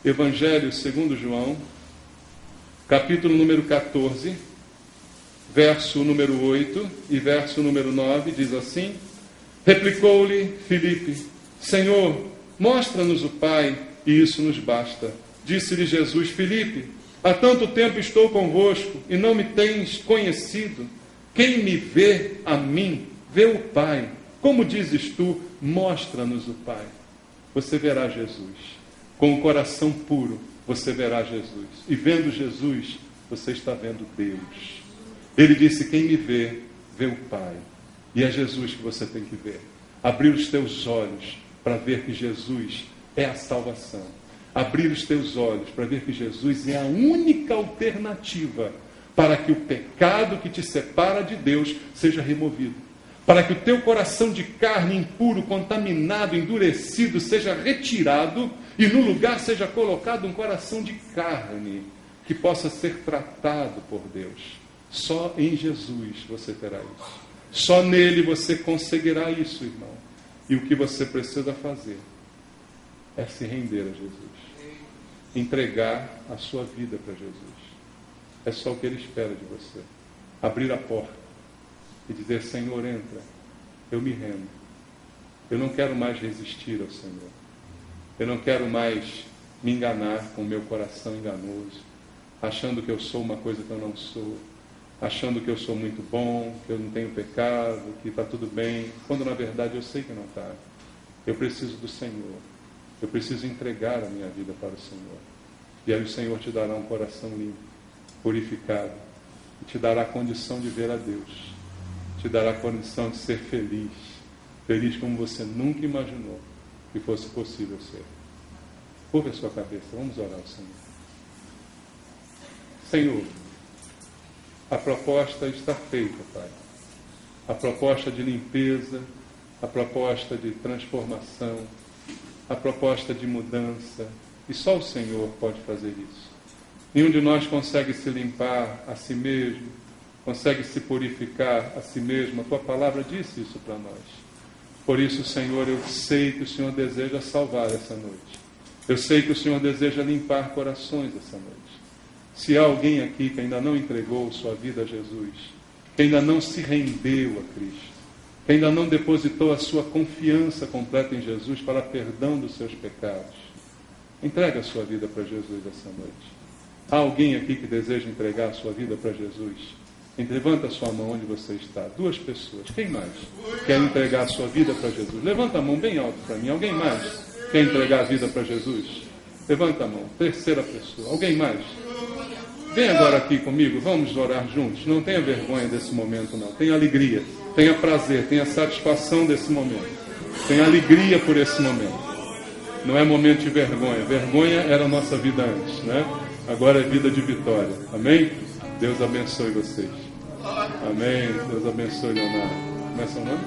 Evangelho segundo João, capítulo número 14, verso número 8 e verso número 9, diz assim, replicou-lhe Filipe, Senhor, mostra-nos o Pai, e isso nos basta. Disse-lhe Jesus, Filipe, há tanto tempo estou convosco, e não me tens conhecido. Quem me vê a mim, vê o Pai. Como dizes tu, mostra-nos o Pai. Você verá Jesus. Com o coração puro, você verá Jesus. E vendo Jesus, você está vendo Deus. Ele disse, quem me vê, vê o Pai. E é Jesus que você tem que ver. Abrir os teus olhos para ver que Jesus é a salvação. Abrir os teus olhos para ver que Jesus é a única alternativa para que o pecado que te separa de Deus seja removido. Para que o teu coração de carne impuro, contaminado, endurecido, seja retirado e no lugar seja colocado um coração de carne que possa ser tratado por Deus. Só em Jesus você terá isso. Só nele você conseguirá isso, irmão. E o que você precisa fazer é se render a Jesus. Entregar a sua vida para Jesus. É só o que Ele espera de você. Abrir a porta e dizer, Senhor, entra. Eu me rendo. Eu não quero mais resistir ao Senhor. Eu não quero mais me enganar com o meu coração enganoso, achando que eu sou uma coisa que eu não sou, achando que eu sou muito bom, que eu não tenho pecado, que está tudo bem, quando na verdade eu sei que não está. Eu preciso do Senhor. Eu preciso entregar a minha vida para o Senhor. E aí o Senhor te dará um coração limpo, purificado, e te dará a condição de ver a Deus, te dará a condição de ser feliz, feliz como você nunca imaginou que fosse possível ser. Curva a sua cabeça, vamos orar ao Senhor. Senhor, a proposta está feita, Pai. A proposta de limpeza, a proposta de transformação, a proposta de mudança, e só o Senhor pode fazer isso. Nenhum de nós consegue se limpar a si mesmo, consegue se purificar a si mesmo. A Tua palavra disse isso para nós. Por isso, Senhor, eu sei que o Senhor deseja salvar essa noite. Eu sei que o Senhor deseja limpar corações essa noite. Se há alguém aqui que ainda não entregou sua vida a Jesus, que ainda não se rendeu a Cristo, que ainda não depositou a sua confiança completa em Jesus para perdão dos seus pecados, entregue a sua vida para Jesus essa noite. Há alguém aqui que deseja entregar a sua vida para Jesus? Levanta a sua mão onde você está. 2 pessoas. Quem mais quer entregar a sua vida para Jesus? Levanta a mão bem alto para mim. Alguém mais quer entregar a vida para Jesus? Levanta a mão. 3ª pessoa. Alguém mais? Vem agora aqui comigo. Vamos orar juntos. Não tenha vergonha desse momento, não. Tenha alegria. Tenha prazer. Tenha satisfação desse momento. Tenha alegria por esse momento. Não é momento de vergonha. Vergonha era a nossa vida antes, né? Agora é vida de vitória. Amém? Deus abençoe vocês. Amém. Deus abençoe, Leonardo. Como é seu nome?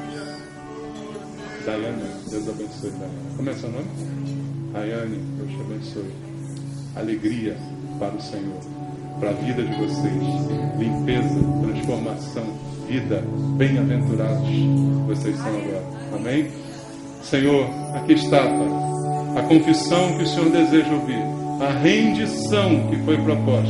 Daiane. Deus abençoe, Daiane. Como é seu nome? Rayane. Deus te abençoe. Alegria para o Senhor, para a vida de vocês. Limpeza, transformação, vida. Bem-aventurados vocês são agora. Amém? Senhor, aqui está, Pai, a confissão que o Senhor deseja ouvir. A rendição que foi proposta,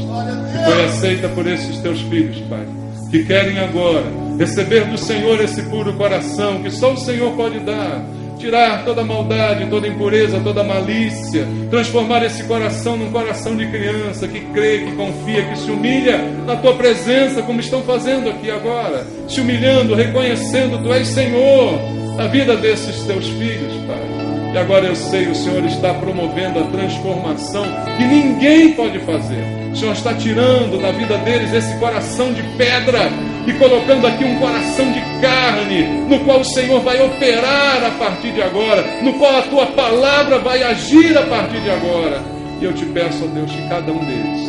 que foi aceita por esses teus filhos, Pai, que querem agora receber do Senhor esse puro coração que só o Senhor pode dar, tirar toda maldade, toda impureza, toda malícia, transformar esse coração num coração de criança que crê, que confia, que se humilha na tua presença, como estão fazendo aqui agora, se humilhando, reconhecendo tu és Senhor na vida desses teus filhos, Pai. E agora eu sei, o Senhor está promovendo a transformação que ninguém pode fazer. O Senhor está tirando da vida deles esse coração de pedra e colocando aqui um coração de carne, no qual o Senhor vai operar a partir de agora, no qual a tua palavra vai agir a partir de agora. E eu te peço, ó Deus, que cada um deles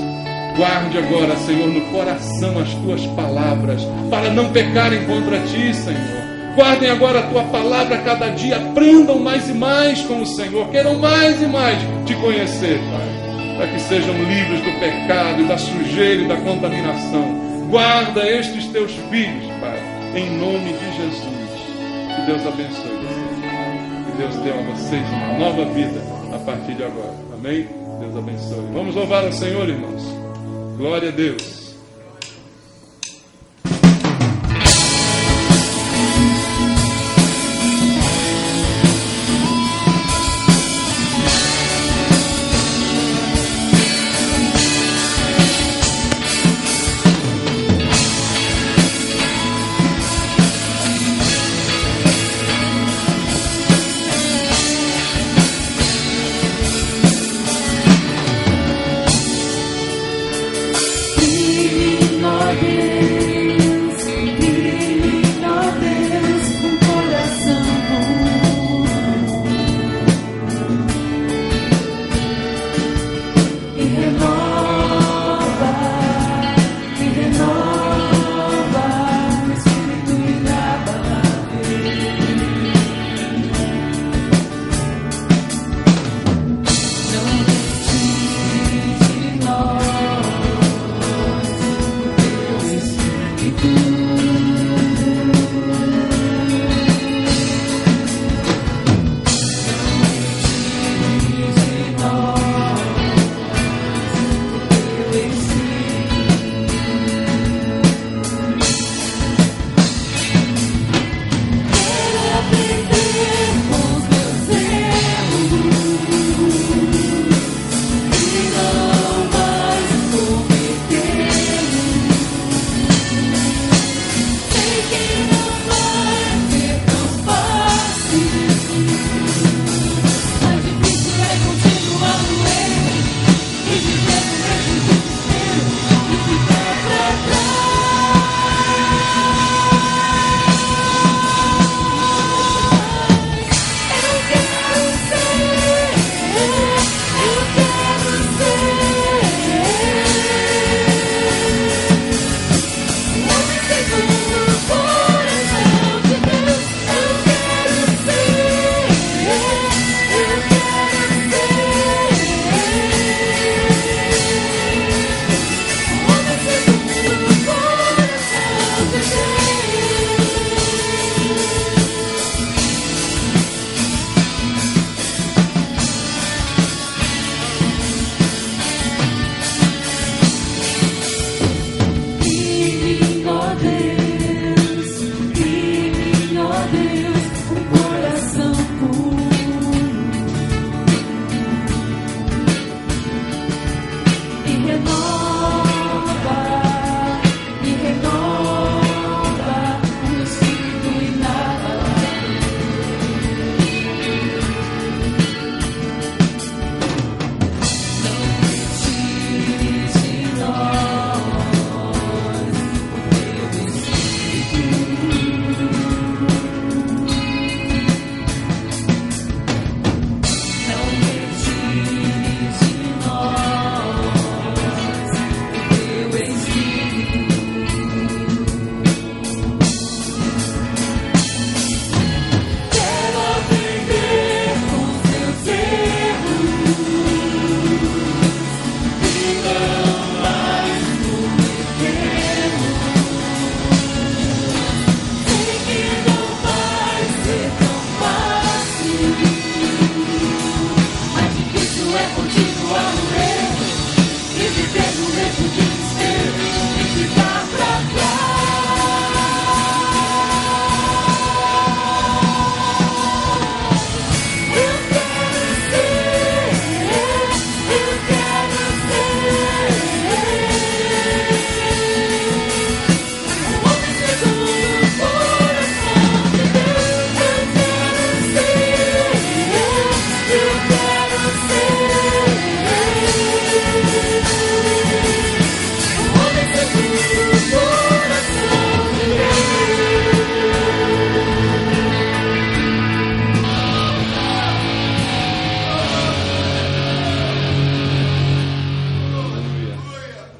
guarde agora, Senhor, no coração as tuas palavras, para não pecarem contra ti, Senhor. Guardem agora a tua palavra cada dia, aprendam mais e mais com o Senhor, queiram mais e mais te conhecer, Pai, para que sejam livres do pecado e da sujeira e da contaminação. Guarda estes teus filhos, Pai, em nome de Jesus. Que Deus abençoe vocês, que Deus dê a vocês uma nova vida a partir de agora. Amém? Deus abençoe. Vamos louvar ao Senhor, irmãos. Glória a Deus.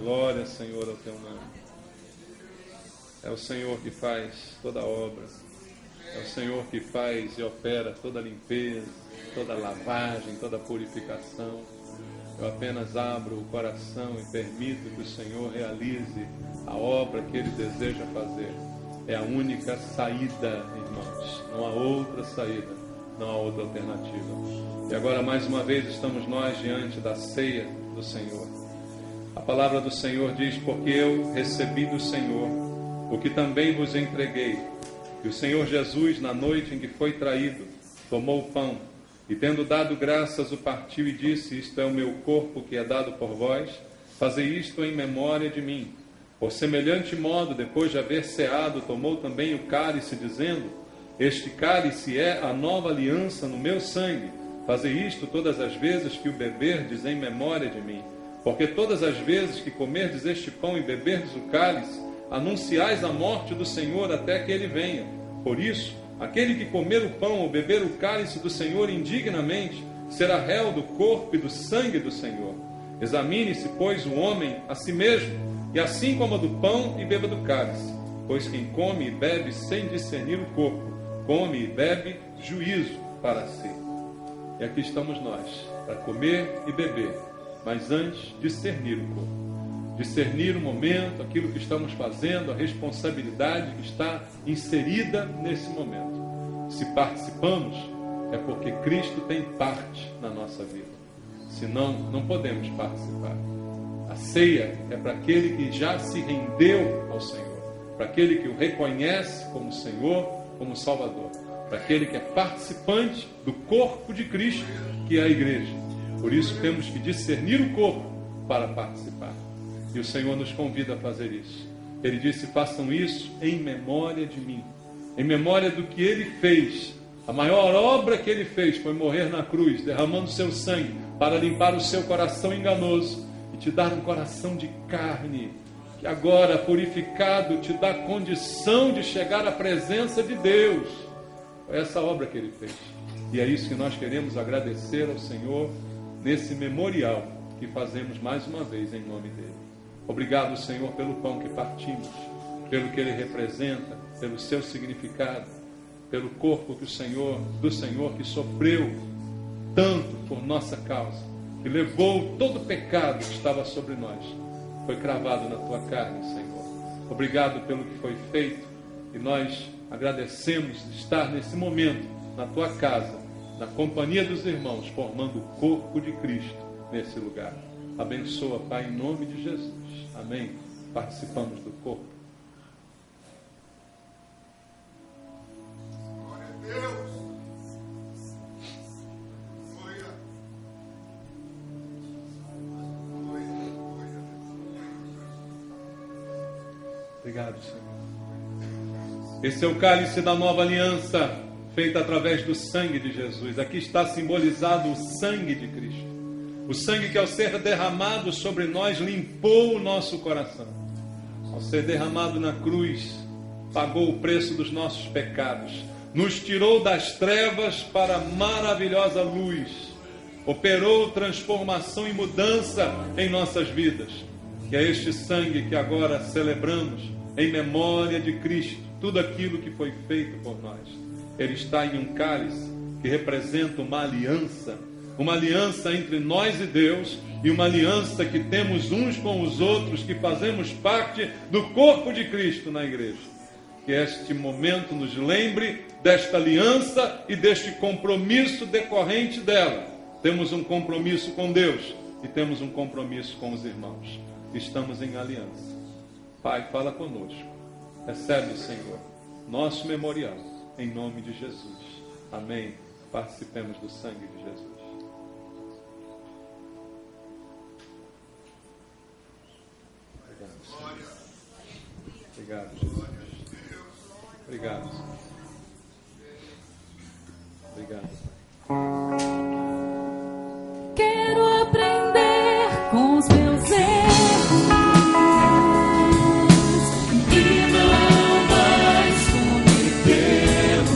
glória, Senhor, ao teu nome. É o Senhor que faz toda a obra. É o Senhor que faz e opera toda a limpeza, toda a lavagem, toda a purificação. Eu apenas abro o coração e permito que o Senhor realize a obra que Ele deseja fazer. É a única saída, irmãos. Não há outra saída, não há outra alternativa. E agora, mais uma vez, estamos nós diante da ceia do Senhor. A palavra do Senhor diz: porque eu recebi do Senhor o que também vos entreguei. E o Senhor Jesus, na noite em que foi traído, tomou o pão e, tendo dado graças, o partiu e disse: isto é o meu corpo que é dado por vós, fazei isto em memória de mim. Por semelhante modo, depois de haver ceado, tomou também o cálice, dizendo: este cálice é a nova aliança no meu sangue. Fazei isto todas as vezes que o beberdes em memória de mim. Porque todas as vezes que comerdes este pão e beberdes o cálice, anunciais a morte do Senhor até que Ele venha. Por isso, aquele que comer o pão ou beber o cálice do Senhor indignamente, será réu do corpo e do sangue do Senhor. Examine-se, pois, o homem a si mesmo, e assim coma do pão e beba do cálice. Pois quem come e bebe sem discernir o corpo, come e bebe juízo para si. E aqui estamos nós, para comer e beber, mas antes discernir o corpo. Discernir o momento, aquilo que estamos fazendo, a responsabilidade que está inserida nesse momento. Se participamos, é porque Cristo tem parte na nossa vida. Senão, não podemos participar. A ceia é para aquele que já se rendeu ao Senhor, para aquele que o reconhece como Senhor, como Salvador, para aquele que é participante do corpo de Cristo, que é a igreja. Por isso temos que discernir o corpo para participar. E o Senhor nos convida a fazer isso. Ele disse: façam isso em memória de mim, em memória do que Ele fez. A maior obra que Ele fez foi morrer na cruz, derramando seu sangue para limpar o seu coração enganoso e te dar um coração de carne, que agora, purificado, te dá condição de chegar à presença de Deus. Foi essa obra que Ele fez. E é isso que nós queremos agradecer ao Senhor nesse memorial que fazemos mais uma vez em nome dEle. Obrigado, Senhor, pelo pão que partimos, pelo que ele representa, pelo seu significado, pelo corpo do Senhor que sofreu tanto por nossa causa, que levou todo o pecado que estava sobre nós, foi cravado na tua carne, Senhor. Obrigado pelo que foi feito, e nós agradecemos de estar nesse momento na tua casa, na companhia dos irmãos, formando o corpo de Cristo nesse lugar. Abençoa, Pai, em nome de Jesus. Amém. Participamos do corpo. Glória a Deus. Glória. Glória. Obrigado, Senhor. Esse é o cálice da nova aliança, feita através do sangue de Jesus. Aqui está simbolizado o sangue de Cristo. O sangue que, ao ser derramado sobre nós, limpou o nosso coração. Ao ser derramado na cruz, pagou o preço dos nossos pecados. Nos tirou das trevas para a maravilhosa luz. Operou transformação e mudança em nossas vidas. Que é este sangue que agora celebramos em memória de Cristo. Tudo aquilo que foi feito por nós. Ele está em um cálice que representa uma aliança entre nós e Deus, e uma aliança que temos uns com os outros, que fazemos parte do corpo de Cristo na igreja. Que este momento nos lembre desta aliança e deste compromisso decorrente dela. Temos um compromisso com Deus e temos um compromisso com os irmãos. Estamos em aliança. Pai, fala conosco. Recebe, Senhor, nosso memorial, em nome de Jesus. Amém. Participemos do sangue de Jesus. Obrigado, Jesus. Obrigado, Senhor. Obrigado. Quero aprender com os meus erros e não mais cometê-los.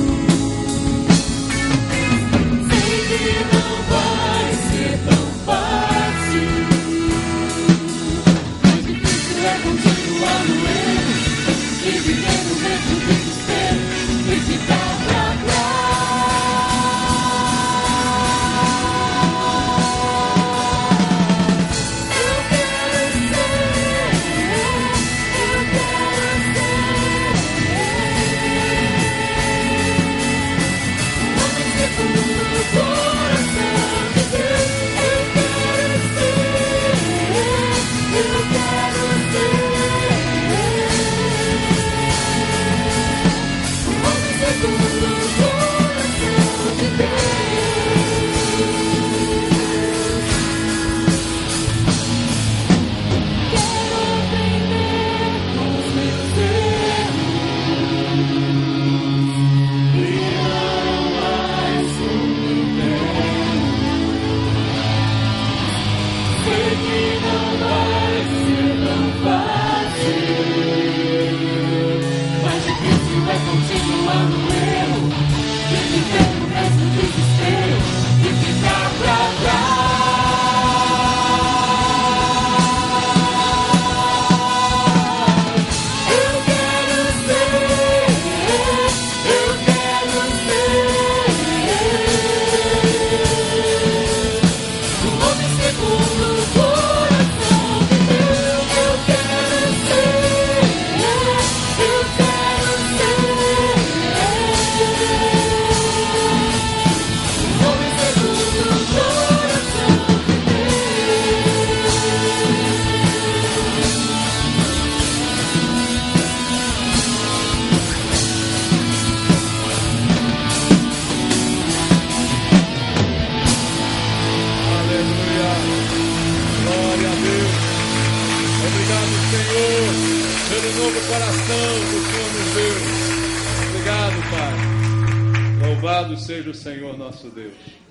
Sei que não vai ser tão fácil, mas difícil é continuar no erro e viver no mesmo desespero e ficar pra pelo novo coração que o Senhor nos deu. Obrigado, Pai. Louvado seja o Senhor nosso Deus.